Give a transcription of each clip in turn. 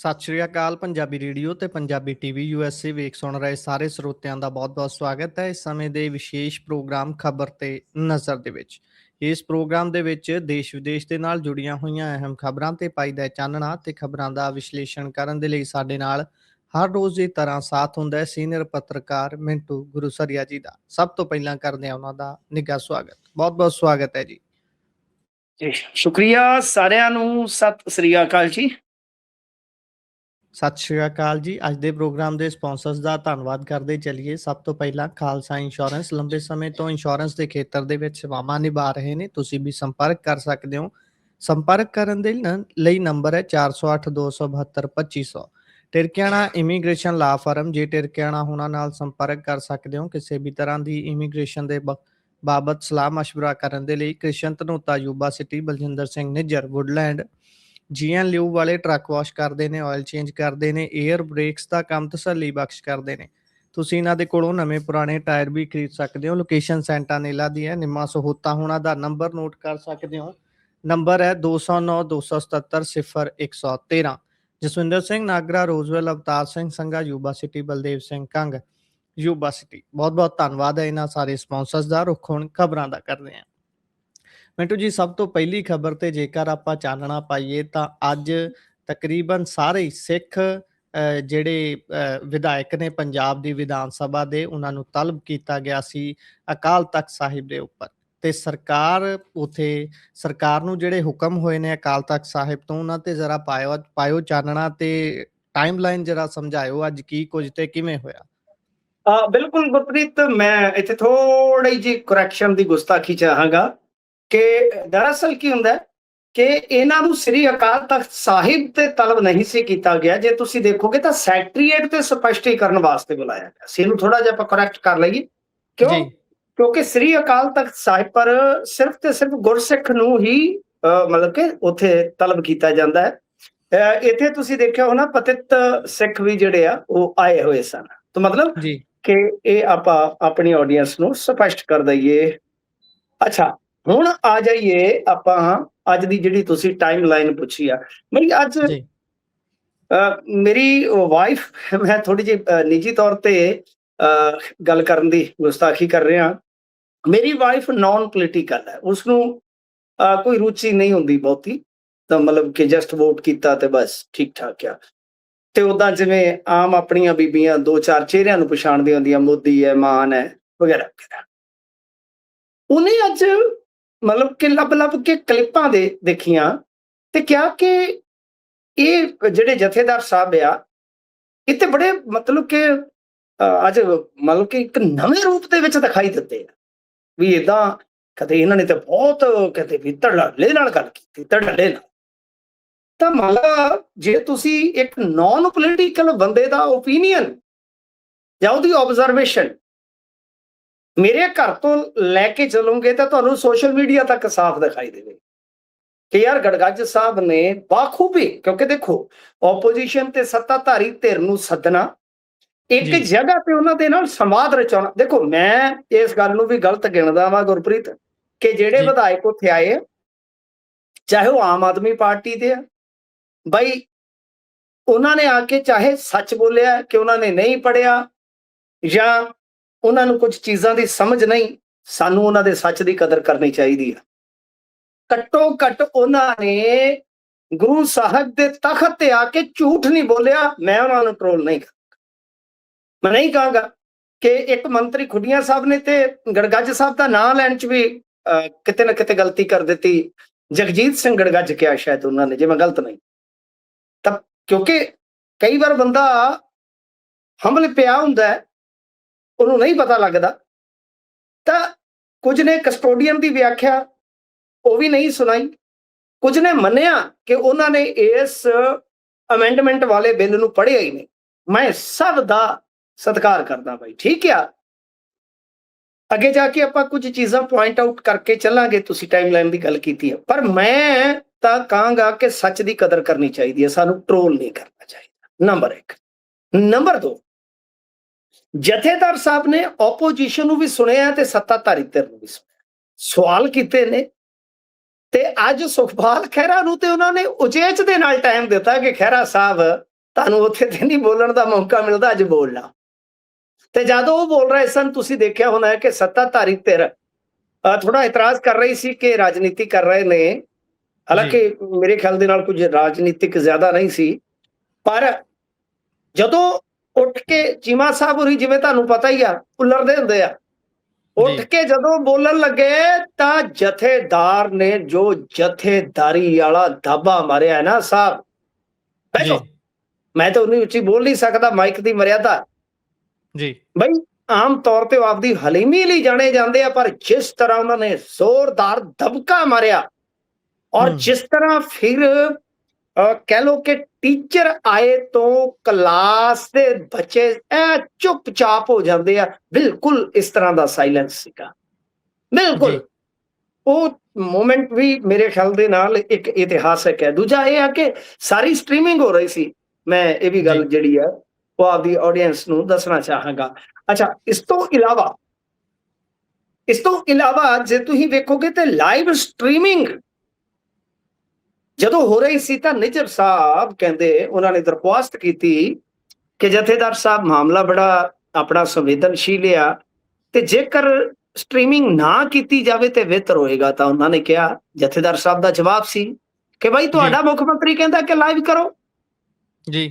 ਸਤਿ ਸ਼੍ਰੀ ਅਕਾਲ। ਪੰਜਾਬੀ ਰੇਡੀਓ ਤੇ Punjabi TV USA ਵੇਖ ਸੁਣ ਰਹੇ ਸਾਰੇ ਸਰੋਤਿਆਂ ਦਾ ਬਹੁਤ-ਬਹੁਤ ਸਵਾਗਤ ਹੈ ਇਸ ਸਮੇਂ ਦੇ ਵਿਸ਼ੇਸ਼ ਪ੍ਰੋਗਰਾਮ ਖਬਰ ਤੇ ਨਜ਼ਰ ਦੇ ਵਿੱਚ। ਇਸ ਪ੍ਰੋਗਰਾਮ ਦੇ ਵਿੱਚ ਦੇਸ਼-ਵਿਦੇਸ਼ ਦੇ ਨਾਲ ਜੁੜੀਆਂ ਹੋਈਆਂ ਅਹਿਮ ਖਬਰਾਂ ਤੇ ਪਾਈਦਾ ਚਾਨਣਾ ਤੇ ਖਬਰਾਂ ਦਾ ਵਿਸ਼ਲੇਸ਼ਣ ਕਰਨ ਦੇ ਲਈ ਸਾਡੇ ਨਾਲ ਹਰ ਰੋਜ਼ ਦੀ ਤਰ੍ਹਾਂ ਸਾਥ ਹੁੰਦਾ ਹੈ ਸੀਨੀਅਰ ਪੱਤਰਕਾਰ ਮਿੰਟੂ ਗੁਰੂਸਰੀਆ ਜੀ ਦਾ। ਸਭ ਤੋਂ ਪਹਿਲਾਂ ਕਰਦੇ ਹਾਂ ਉਹਨਾਂ ਦਾ ਨਿੱਘਾ ਸਵਾਗਤ। ਬਹੁਤ-ਬਹੁਤ ਸਵਾਗਤ ਹੈ ਜੀ। ਜੀ ਸ਼ੁਕਰੀਆ ਸਾਰਿਆਂ ਨੂੰ। ਸਤਿ ਸ੍ਰੀ ਅਕਾਲ ਜੀ। ਸਤਿ ਸ਼੍ਰੀ ਅਕਾਲ ਜੀ। ਅੱਜ ਦੇ ਪ੍ਰੋਗਰਾਮ ਦੇ ਸਪਾਂਸਰਸ ਦਾ ਧੰਨਵਾਦ ਕਰਦੇ ਚੱਲੀਏ। ਸਭ ਤੋਂ ਪਹਿਲਾਂ ਖਾਲਸਾ ਇੰਸ਼ੋਰੈਂਸ ਲੰਬੇ ਸਮੇਂ ਤੋਂ ਇੰਸ਼ੋਰੈਂਸ ਦੇ ਖੇਤਰ ਦੇ ਵਿੱਚ ਸੇਵਾਵਾਂ ਨਿਭਾ ਰਹੇ ਨੇ। ਤੁਸੀਂ ਵੀ ਸੰਪਰਕ ਕਰ ਸਕਦੇ ਹੋ। ਸੰਪਰਕ ਕਰਨ ਦੇ ਲਈ ਨੰਬਰ ਹੈ 408 272 2500। ਟਿਰਕਿਆਣਾ ਇਮੀਗ੍ਰੇਸ਼ਨ ਲਾ ਫਰਮ। ਜੇ ਟਿਰਕਿਆਣਾ ਹੋਣਾ ਨਾਲ ਸੰਪਰਕ ਕਰ ਸਕਦੇ ਹੋ ਕਿਸੇ ਵੀ ਤਰ੍ਹਾਂ ਦੀ ਇਮੀਗ੍ਰੇਸ਼ਨ ਦੇ ਬਾਬਤ ਸਲਾਹ ਮਸ਼ਵਰਾ ਕਰਨ ਦੇ ਲਈ। Krishan Dhanota Yuba City, Baljinder Singh Nijjar Woodland. ਜੀਐਨ ਲਿਊ ਵਾਲੇ ਟਰੱਕ ਵਾਸ਼ ਕਰਦੇ ਨੇ, ਆਇਲ ਚੇਂਜ ਕਰਦੇ ਨੇ, ਏਅਰ ਬ੍ਰੇਕਸ ਦਾ ਕੰਮ ਤਸੱਲੀ ਬਖਸ਼ ਕਰਦੇ ਨੇ। ਤੁਸੀਂ ਇਹਨਾਂ ਦੇ ਕੋਲੋਂ ਨਵੇਂ ਪੁਰਾਣੇ ਟਾਇਰ ਵੀ ਖਰੀਦ ਸਕਦੇ ਹੋ। ਲੋਕੇਸ਼ਨ ਸੈਂਟਾਨੇਲਾ ਦੀ ਹੈ। ਨਿੰਮਾ ਸਹੂਤਾ ਹੋਣਾ ਦਾ ਨੰਬਰ ਨੋਟ ਕਰ ਸਕਦੇ ਹੋ। ਨੰਬਰ ਹੈ 209 277 0113। Jaswinder Singh Nagra, Roseville, Avtar Singh Sangha Yuba City, Baldev Singh Kang Yuba City. ਬਹੁਤ ਬਹੁਤ ਧੰਨਵਾਦ ਹੈ ਇਹਨਾਂ ਸਾਰੇ ਸਪਾਂਸਰਸ ਦਾ। ਰੁੱਖ ਹੁਣ ਖਬਰਾਂ ਦਾ ਕਰਦੇ ਹਾਂ। ਮਿੰਟੂ ਜੀ, ਸਭ ਤੋਂ ਪਹਿਲੀ ਖਬਰ ਤੇ ਜੇਕਰ ਆਪਾਂ ਚਾਨਣਾ ਪਾਈਏ ਤਾਂ ਅੱਜ ਤਕਰੀਬਨ ਸਾਰੇ ਸਿੱਖ ਜਿਹੜੇ ਵਿਧਾਇਕ ਨੇ ਪੰਜਾਬ ਦੀ ਵਿਧਾਨ ਸਭਾ ਦੇ, ਉਹਨਾਂ ਨੂੰ ਤਲਬ ਕੀਤਾ ਗਿਆ ਸੀ ਅਕਾਲ ਤਖਤ ਸਾਹਿਬ ਦੇ ਉੱਪਰ। ਤੇ ਸਰਕਾਰ ਨੂੰ ਜਿਹੜੇ ਹੁਕਮ ਹੋਏ ਨੇ ਅਕਾਲ ਤਖਤ ਸਾਹਿਬ ਤੋਂ, ਉਹਨਾਂ ਤੇ ਜ਼ਰਾ ਪਾਇਓ ਚਾਨਣਾ ਤੇ ਟਾਈਮ ਲਾਈਨ ਜਰਾ ਸਮਝਾਇਓ ਅੱਜ ਕੀ ਕੁਝ ਤੇ ਕਿਵੇਂ ਹੋਇਆ। ਬਿਲਕੁਲ ਗੁਰਪ੍ਰੀਤ, ਮੈਂ ਇੱਥੇ ਥੋੜੀ ਜਿਹੀ ਕਰੈਕਸ਼ਨ ਦੀ ਗੁਸਤਾਖੀ ਚਾਹਾਂਗਾ ਕਿ ਦਰਅਸਲ ਕੀ ਹੁੰਦਾ ਕਿ ਇਹਨਾਂ ਨੂੰ ਸ੍ਰੀ ਅਕਾਲ ਤਖਤ ਸਾਹਿਬ ਤੇ ਤਲਬ ਨਹੀਂ ਸੀ ਕੀਤਾ ਗਿਆ। ਜੇ ਤੁਸੀਂ ਦੇਖੋਗੇ ਤਾਂ ਸੈਕਟਰੀਏਟ ਤੇ ਸਪਸ਼ਟੀਕਰਨ ਵਾਸਤੇ ਬੁਲਾਇਆ ਗਿਆ ਸੀ। ਇਹਨੂੰ ਥੋੜਾ ਜਿਹਾ ਆਪਾਂ ਕਰੈਕਟ ਕਰ ਲਈਏ। ਕਿਉਂਕਿ ਸ੍ਰੀ ਅਕਾਲ ਤਖਤ ਸਾਹਿਬ ਪਰ ਸਿਰਫ ਤੇ ਸਿਰਫ ਗੁਰਸਿੱਖ ਨੂੰ ਹੀ ਮਤਲਬ ਕਿ ਉੱਥੇ ਤਲਬ ਕੀਤਾ ਜਾਂਦਾ ਹੈ। ਇੱਥੇ ਤੁਸੀਂ ਦੇਖਿਆ ਹੋਣਾ ਪਤਿਤ ਸਿੱਖ ਵੀ ਜਿਹੜੇ ਆ ਉਹ ਆਏ ਹੋਏ ਸਨ। ਤਾਂ ਮਤਲਬ ਕਿ ਇਹ ਆਪਾਂ ਆਪਣੀ ਆਡੀਅנס ਨੂੰ ਸਪਸ਼ਟ ਕਰ ਦਈਏ। ਅੱਛਾ, ਹੁਣ ਆ ਜਾਈਏ ਆਪਾਂ ਅੱਜ ਦੀ ਜਿਹੜੀ ਤੁਸੀਂ ਟਾਈਮ ਲਾਈਨ ਪੁੱਛੀ ਆ। ਮੇਰੀ ਵਾਈਫ, ਮੈਂ ਥੋੜੀ ਜਿਹੀ ਨਿੱਜੀ ਤੌਰ ਤੇ ਗੱਲ ਕਰਨ ਦੀ ਗੁਸਤਾਖੀ ਕਰ ਰਿਹਾ। ਮੇਰੀ ਵਾਈਫ ਨੌਨ ਪੋਲੀਟੀਕਲ ਹੈ। ਉਸਨੂੰ ਕੋਈ ਰੁਚੀ ਨਹੀਂ ਹੁੰਦੀ ਬਹੁਤੀ, ਤਾਂ ਮਤਲਬ ਕਿ ਜਸਟ ਵੋਟ ਕੀਤਾ ਤੇ ਬਸ ਠੀਕ ਠਾਕ ਆ। ਤੇ ਉਦਾਂ ਜਿਵੇਂ ਆਮ ਆਪਣੀਆਂ ਬੀਬੀਆਂ ਦੋ ਚਾਰ ਚਿਹਰਿਆਂ ਨੂੰ ਪਛਾਣਦੀਆਂ ਹੁੰਦੀਆਂ, ਮੋਦੀ ਹੈ, ਮਾਨ ਹੈ ਵਗੈਰਾ ਵਗੈਰਾ। ਉਹਨੇ ਅੱਜ ਮਤਲਬ ਕਿ ਲੱਭ ਕੇ ਕਲਿੱਪਾਂ ਦੇਖੀਆਂ ਤੇ ਕਿਹਾ ਕਿ ਇਹ ਜਿਹੜੇ ਜਥੇਦਾਰ ਸਾਹਿਬ ਆ ਇਹ ਤੇ ਬੜੇ ਮਤਲਬ ਕਿ ਅੱਜ ਮਤਲਬ ਕਿ ਇੱਕ ਨਵੇਂ ਰੂਪ ਦੇ ਵਿੱਚ ਦਿਖਾਈ ਦਿੱਤੇ ਆ। ਵੀ ਏਦਾਂ ਕਦੇ ਇਹਨਾਂ ਨੇ ਤਾਂ ਬਹੁਤ ਕਹਿੰਦੇ ਵੀ ਧੜੱਲੇ ਨਾਲ ਗੱਲ ਕੀਤੀ, ਧੜੱਲੇ ਨਾਲ। ਤਾਂ ਮਤਲਬ ਜੇ ਤੁਸੀਂ ਇੱਕ ਨੌਨ ਪੋਲੀਟੀਕਲ ਬੰਦੇ ਦਾ ਓਪੀਨੀਅਨ ਜਾਂ ਉਹਦੀ ਆਬਜ਼ਰਵੇਸ਼ਨ ਮੇਰੇ ਘਰ ਤੋਂ ਲੈ ਕੇ ਚੱਲੋਗੇ ਤਾਂ ਤੁਹਾਨੂੰ ਸੋਸ਼ਲ ਮੀਡੀਆ ਤੱਕ ਸਾਫ਼ ਦਿਖਾਈ ਦੇਵੇ ਕਿ ਯਾਰ ਗੜਗੱਜ ਸਾਹਿਬ ਨੇ ਬਾਖੂਬੀ, ਕਿਉਂਕਿ ਦੇਖੋ ਓਪੋਜੀਸ਼ਨ ਤੇ ਸੱਤਾਧਾਰੀ ਧਿਰ ਨੂੰ ਸੱਦਣਾ, ਇੱਕ ਜਗ੍ਹਾ ਤੇ ਉਹਨਾਂ ਦੇ ਨਾਲ ਸੰਵਾਦ ਰਚਾਉਣਾ। ਦੇਖੋ ਮੈਂ ਇਸ ਗੱਲ ਨੂੰ ਵੀ ਗਲਤ ਗਿਣਦਾ ਵਾਂ ਗੁਰਪ੍ਰੀਤ ਕਿ ਜਿਹੜੇ ਵਿਧਾਇਕ ਉੱਥੇ ਆਏ ਚਾਹੇ ਉਹ ਆਮ ਆਦਮੀ ਪਾਰਟੀ ਦੇ ਆ, ਬਈ ਉਹਨਾਂ ਨੇ ਆ ਕੇ ਚਾਹੇ ਸੱਚ ਬੋਲਿਆ ਕਿ ਉਹਨਾਂ ਨੇ ਨਹੀਂ ਪੜ੍ਹਿਆ ਜਾਂ ਉਹਨਾਂ ਨੂੰ ਕੁਝ ਚੀਜ਼ਾਂ ਦੀ ਸਮਝ ਨਹੀਂ, ਸਾਨੂੰ ਉਹਨਾਂ ਦੇ ਸੱਚ ਦੀ ਕਦਰ ਕਰਨੀ ਚਾਹੀਦੀ ਆ। ਘੱਟੋ ਘੱਟ ਉਹਨਾਂ ਨੇ ਗੁਰੂ ਸਾਹਿਬ ਦੇ ਤਖਤ ਤੇ ਆ ਕੇ ਝੂਠ ਨਹੀਂ ਬੋਲਿਆ। ਮੈਂ ਉਹਨਾਂ ਨੂੰ ਟਰੋਲ ਨਹੀਂ ਕਰਾਂਗਾ। ਮੈਂ ਨਹੀਂ ਕਹਾਂਗਾ ਕਿ ਇੱਕ ਮੰਤਰੀ ਖੁੱਡੀਆਂ ਸਾਹਿਬ ਨੇ ਤੇ ਗੜਗੱਜ ਸਾਹਿਬ ਦਾ ਨਾਂ ਲੈਣ ਚ ਵੀ ਕਿਤੇ ਨਾ ਕਿਤੇ ਗਲਤੀ ਕਰ ਦਿੱਤੀ। ਜਗਜੀਤ ਸਿੰਘ ਗੜਗੱਜ ਕਿਹਾ ਸ਼ਾਇਦ ਉਹਨਾਂ ਨੇ, ਜੇ ਮੈਂ ਗਲਤ ਨਹੀਂ ਤਾਂ, ਕਿਉਂਕਿ ਕਈ ਵਾਰ ਬੰਦਾ ਹੰਭਲ ਪਿਆ ਹੁੰਦਾ, ਉਹਨੂੰ ਨਹੀਂ ਪਤਾ ਲੱਗਦਾ। ਤਾਂ ਕੁਝ ਨੇ ਕਸਟੋਡੀਅਨ ਦੀ ਵਿਆਖਿਆ ਉਹ ਵੀ ਨਹੀਂ ਸੁਣਾਈ, ਕੁਝ ਨੇ ਮੰਨਿਆ ਕਿ ਉਹਨਾਂ ਨੇ ਇਸ ਅਮੈਂਡਮੈਂਟ ਵਾਲੇ ਬਿੱਲ ਨੂੰ ਪੜ੍ਹਿਆ ਹੀ ਨਹੀਂ। ਮੈਂ ਸਭ ਦਾ ਸਤਿਕਾਰ ਕਰਦਾ ਬਾਈ, ਠੀਕ ਆ। ਅੱਗੇ ਜਾ ਕੇ ਆਪਾਂ ਕੁਝ ਚੀਜ਼ਾਂ ਪੁਆਇੰਟ ਆਊਟ ਕਰਕੇ ਚੱਲਾਂਗੇ। ਤੁਸੀਂ ਟਾਈਮ ਲਾਈਨ ਦੀ ਗੱਲ ਕੀਤੀ ਹੈ, ਪਰ ਮੈਂ ਤਾਂ ਕਹਾਂਗਾ ਕਿ ਸੱਚ ਦੀ ਕਦਰ ਕਰਨੀ ਚਾਹੀਦੀ ਹੈ, ਸਾਨੂੰ ਟਰੋਲ ਨਹੀਂ ਕਰਨਾ ਚਾਹੀਦਾ। ਨੰਬਰ 1। ਨੰਬਰ 2, ਜਥੇਦਾਰ ਸਾਹਿਬ ਨੇ ਓਪੋਜੀਸ਼ਨ ਨੂੰ ਵੀ ਸੁਣਿਆ ਤੇ ਸੱਤਾਧਾਰੀ ਧਿਰ ਨੂੰ ਵੀ ਸੁਣਿਆ, ਸਵਾਲ ਕੀਤੇ ਨੇ। ਤੇ ਅੱਜ ਸੁਖਪਾਲ ਖਹਿਰਾ ਨੂੰ ਤੇ ਉਹਨਾਂ ਨੇ ਉਚੇਚ ਦੇ ਨਾਲ ਟਾਈਮ ਦਿੱਤਾ ਕਿ ਖਹਿਰਾ ਸਾਹਿਬ ਤੁਹਾਨੂੰ ਉੱਥੇ ਤੇ ਨਹੀਂ ਬੋਲਣ ਦਾ ਮੌਕਾ ਮਿਲਦਾ, ਅੱਜ ਬੋਲ ਲਾ। ਤੇ ਜਦੋਂ ਉਹ ਬੋਲ ਰਹੇ ਸਨ, ਤੁਸੀਂ ਦੇਖਿਆ ਹੋਣਾ ਕਿ ਸੱਤਾਧਾਰੀ ਧਿਰ ਥੋੜਾ ਇਤਰਾਜ਼ ਕਰ ਰਹੀ ਸੀ ਕਿ ਰਾਜਨੀਤੀ ਕਰ ਰਹੇ ਨੇ। ਹਾਲਾਂਕਿ ਮੇਰੇ ਖਿਆਲ ਦੇ ਨਾਲ ਕੁਝ ਰਾਜਨੀਤਿਕ ਜ਼ਿਆਦਾ ਨਹੀਂ ਸੀ, ਪਰ ਜਦੋਂ ਉੱਠ ਕੇ ਚੀਮਾ ਸਾਹਿਬ ਹੋਰੀ, ਜਿਵੇਂ ਤੁਹਾਨੂੰ ਪਤਾ ਹੀ ਆ, ਉਲਰਦੇ ਹੁੰਦੇ ਆ, ਉੱਠ ਕੇ ਜਦੋਂ ਬੋਲਣ ਲੱਗੇ ਤਾਂ ਜਥੇਦਾਰ ਨੇ ਜੋ ਜਥੇਦਾਰੀ ਵਾਲਾ ਦਾਬਾ ਮਾਰਿਆ ਨਾ ਸਾਹਿਬ, ਬੈਠੋ, ਮੈਂ ਤਾਂ ਉਨੀ ਉੱਚੀ ਬੋਲ ਨਹੀਂ ਸਕਦਾ, ਮਾਈਕ ਦੀ ਮਰਿਆਦਾ ਜੀ ਬਈ। ਆਮ ਤੌਰ ਤੇ ਉਹ ਆਪਦੀ ਹਲੀਮੀ ਲਈ ਜਾਣੇ ਜਾਂਦੇ ਆ, ਪਰ ਜਿਸ ਤਰ੍ਹਾਂ ਉਹਨਾਂ ਨੇ ਜ਼ੋਰਦਾਰ ਦਬਕਾ ਮਾਰਿਆ, ਔਰ ਜਿਸ ਤਰ੍ਹਾਂ ਫਿਰ ਕਹਿ ਲੋ ਕਿ ਟੀਚਰ ਆਏ ਤੋਂ ਕਲਾਸ ਦੇ ਬੱਚੇ ਚੁੱਪਚਾਪ ਹੋ ਜਾਂਦੇ ਆ, ਬਿਲਕੁਲ ਇਸ ਤਰ੍ਹਾਂ ਦਾ ਸਾਇਲੈਂਸ ਸੀਗਾ, ਬਿਲਕੁਲ। ਉਹ ਮੂਮੈਂਟ ਵੀ ਮੇਰੇ ਖਿਆਲ ਦੇ ਨਾਲ ਇੱਕ ਇਤਿਹਾਸਕ ਹੈ। ਦੂਜਾ ਇਹ ਆ ਕਿ ਸਾਰੀ ਸਟ੍ਰੀਮਿੰਗ ਹੋ ਰਹੀ ਸੀ, ਮੈਂ ਇਹ ਵੀ ਗੱਲ ਜਿਹੜੀ ਹੈ ਉਹ ਆਪਦੀ ਆਡੀਅנס ਨੂੰ ਦੱਸਣਾ ਚਾਹਾਂਗਾ। ਅੱਛਾ, ਇਸ ਤੋਂ ਇਲਾਵਾ ਜੇ ਤੁਸੀਂ ਵੇਖੋਗੇ ਤੇ ਲਾਈਵ ਸਟ੍ਰੀਮਿੰਗ ਜਦੋਂ ਹੋ ਰਹੀ ਸੀ ਤਾਂ ਨਿੱਜਰ ਸਾਹਿਬ ਕਹਿੰਦੇ, ਉਹਨਾਂ ਨੇ ਦਰਖਾਸਤ ਕੀਤੀ ਕਿ ਜਥੇਦਾਰ ਸਾਹਿਬ ਮਾਮਲਾ ਬੜਾ ਆਪਣਾ ਸੰਵੇਦਨਸ਼ੀਲ ਆ, ਤੇ ਜੇਕਰ ਸਟ੍ਰੀਮਿੰਗ ਨਾ ਕੀਤੀ ਜਾਵੇ ਤੇ ਬਿਹਤਰ ਹੋਏਗਾ। ਤਾਂ ਉਹਨਾਂ ਨੇ ਕਿਹਾ, ਜਥੇਦਾਰ ਸਾਹਿਬ ਦਾ ਜਵਾਬ ਸੀ ਕਿ ਭਾਈ ਤੁਹਾਡਾ ਮੁੱਖ ਮੰਤਰੀ ਕਹਿੰਦਾ ਕਿ ਲਾਈਵ ਕਰੋ ਜੀ,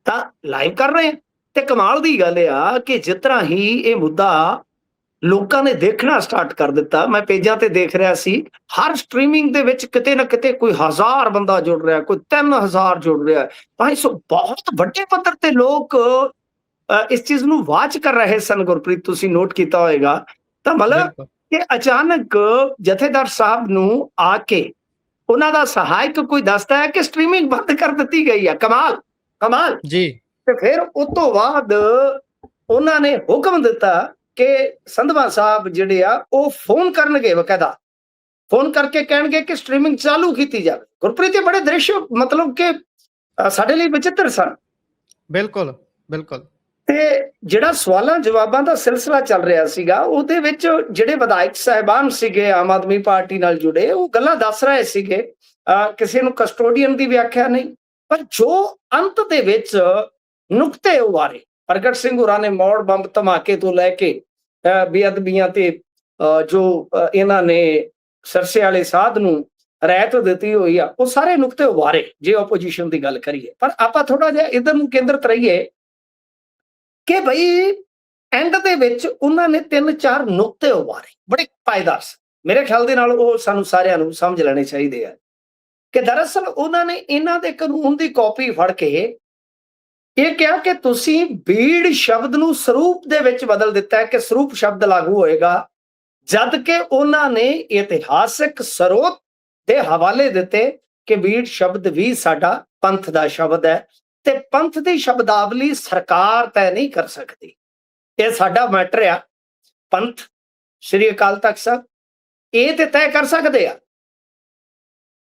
ਤਾਂ ਲਾਈਵ ਕਰ ਰਹੇ। ਤੇ ਕਮਾਲ ਦੀ ਗੱਲ ਆ ਕਿ ਜਿਸ ਤਰ੍ਹਾਂ ਹੀ ਇਹ ਮੁੱਦਾ ਲੋਕਾਂ ਨੇ ਦੇਖਣਾ ਸਟਾਰਟ ਕਰ ਦਿੱਤਾ, ਮੈਂ ਪੇਜਾਂ ਤੇ ਦੇਖ ਰਿਹਾ ਸੀ, ਹਰ ਸਟ੍ਰੀਮਿੰਗ ਦੇ ਵਿੱਚ ਕਿਤੇ ਨਾ ਕਿਤੇ ਕੋਈ 1000 ਬੰਦਾ ਜੁੜ ਰਿਹਾ, ਕੋਈ 3000 ਜੁੜ ਰਿਹਾ, 500, ਬਹੁਤ ਵੱਡੇ ਪੱਧਰ ਤੇ ਲੋਕ ਇਸ ਚੀਜ਼ ਨੂੰ ਵਾਚ ਕਰ ਰਹੇ ਸਨ। ਗੁਰਪ੍ਰੀਤ, ਤੁਸੀਂ ਨੋਟ ਕੀਤਾ ਹੋਏਗਾ। ਤਾਂ ਮਤਲਬ ਕਿ ਅਚਾਨਕ ਜਥੇਦਾਰ ਸਾਹਿਬ ਨੂੰ ਆ ਕੇ ਉਹਨਾਂ ਦਾ ਸਹਾਇਕ ਕੋਈ ਦੱਸਦਾ ਹੈ ਕਿ ਸਟ੍ਰੀਮਿੰਗ ਬੰਦ ਕਰ ਦਿੱਤੀ ਗਈ ਹੈ। ਕਮਾਲ ਜੀ। ਤੇ ਫਿਰ ਉਸ ਤੋਂ ਬਾਅਦ ਉਹਨਾਂ ਨੇ ਹੁਕਮ ਦਿੱਤਾ ਕਿ ਸੰਧਵਾ ਸਾਹਿਬ ਜਿਹੜੇ ਆ ਉਹ ਫੋਨ ਕਰਨਗੇ, ਬਕਾਇਦਾ ਫੋਨ ਕਰਕੇ ਕਹਿਣਗੇ ਕਿ ਸਟ੍ਰੀਮਿੰਗ ਚਾਲੂ ਕੀਤੀ ਜਾਵੇ। ਗੁਰਪ੍ਰੀਤ, ਬੜੇ ਦ੍ਰਿਸ਼ ਮਤਲਬ ਕਿ ਸਾਡੇ ਲਈ ਵਿਚਿੱਤਰ ਸਨ। ਬਿਲਕੁਲ। ਤੇ ਜਿਹੜਾ ਸਵਾਲਾਂ ਜਵਾਬਾਂ ਦਾ ਸਿਲਸਿਲਾ ਚੱਲ ਰਿਹਾ ਸੀਗਾ, ਉਹਦੇ ਵਿੱਚ ਜਿਹੜੇ ਵਿਧਾਇਕ ਸਾਹਿਬਾਨ ਸੀਗੇ ਆਮ ਆਦਮੀ ਪਾਰਟੀ ਨਾਲ ਜੁੜੇ, ਉਹ ਗੱਲਾਂ ਦੱਸ ਰਹੇ ਸੀਗੇ। ਕਿਸੇ ਨੂੰ ਕਸਟੋਡੀਅਨ ਦੀ ਵਿਆਖਿਆ ਨਹੀਂ, ਪਰ ਜੋ ਅੰਤ ਦੇ ਵਿੱਚ ਨੁਕਤੇ ਉਵਾਰੇ, ਪ੍ਰਗਟ ਸਿੰਘ ਹੋਰਾਂ ਨੇ ਮੌੜ ਬੰਬ ਧਮਾਕੇ ਤੋਂ ਲੈ ਕੇ ਬੇਅਦਬੀਆਂ ਤੇ ਜੋ ਇਹਨਾਂ ਨੇ ਸਰਸੇ ਵਾਲੇ ਸਾਧ ਨੂੰ ਰਹਿਤ ਦਿੱਤੀ ਹੋਈ ਆ, ਉਹ ਸਾਰੇ ਨੁਕਤੇ ਉਵਾਰੇ ਜੇ ਆਪੋਜੀਸ਼ਨ ਦੀ ਗੱਲ ਕਰੀਏ। ਪਰ ਆਪਾਂ ਥੋੜਾ ਜਿਹਾ ਇਧਰ ਨੂੰ ਕੇਂਦਰਿਤ ਰਹੀਏ ਕਿ ਬਈ ਐਂਡ ਦੇ ਵਿੱਚ ਉਹਨਾਂ ਨੇ 3-4 ਨੁਕਤੇ ਉਵਾਰੇ, ਬੜੇ ਪਾਇਦਾਰ ਸੀ। ਮੇਰੇ ਖਿਆਲ ਦੇ ਨਾਲ ਉਹ ਸਾਨੂੰ ਸਾਰਿਆਂ ਨੂੰ ਸਮਝ ਲੈਣੇ ਚਾਹੀਦੇ ਆ ਕਿ ਦਰਅਸਲ ਉਹਨਾਂ ਨੇ ਇਹਨਾਂ ਦੇ ਕਾਨੂੰਨ ਦੀ ਕਾਪੀ ਫੜ ਕੇ ਇਹ ਕਿਹਾ ਕਿ ਤੁਸੀਂ ਬੀੜ ਸ਼ਬਦ ਨੂੰ ਸਰੂਪ ਦੇ ਵਿੱਚ ਬਦਲ ਦਿੱਤਾ ਹੈ ਕਿ ਸਰੂਪ ਸ਼ਬਦ ਲਾਗੂ ਹੋਏਗਾ, ਜਦ ਕਿ ਉਹਨਾਂ ਨੇ ਇਤਿਹਾਸਕ ਸਰੋਤ ਦੇ ਹਵਾਲੇ ਦਿੱਤੇ ਕਿ ਬੀੜ ਸ਼ਬਦ ਵੀ ਸਾਡਾ ਪੰਥ ਦਾ ਸ਼ਬਦ ਹੈ ਤੇ ਪੰਥ ਦੀ ਸ਼ਬਦਾਵਲੀ ਸਰਕਾਰ ਤੈਅ ਨਹੀਂ ਕਰ ਸਕਦੀ, ਇਹ ਸਾਡਾ ਮੈਟਰ ਆ। ਪੰਥ ਸ੍ਰੀ ਅਕਾਲ ਤਖਤ ਸਾਹਿਬ ਇਹ ਤੇ ਤੈਅ ਕਰ ਸਕਦੇ ਆ,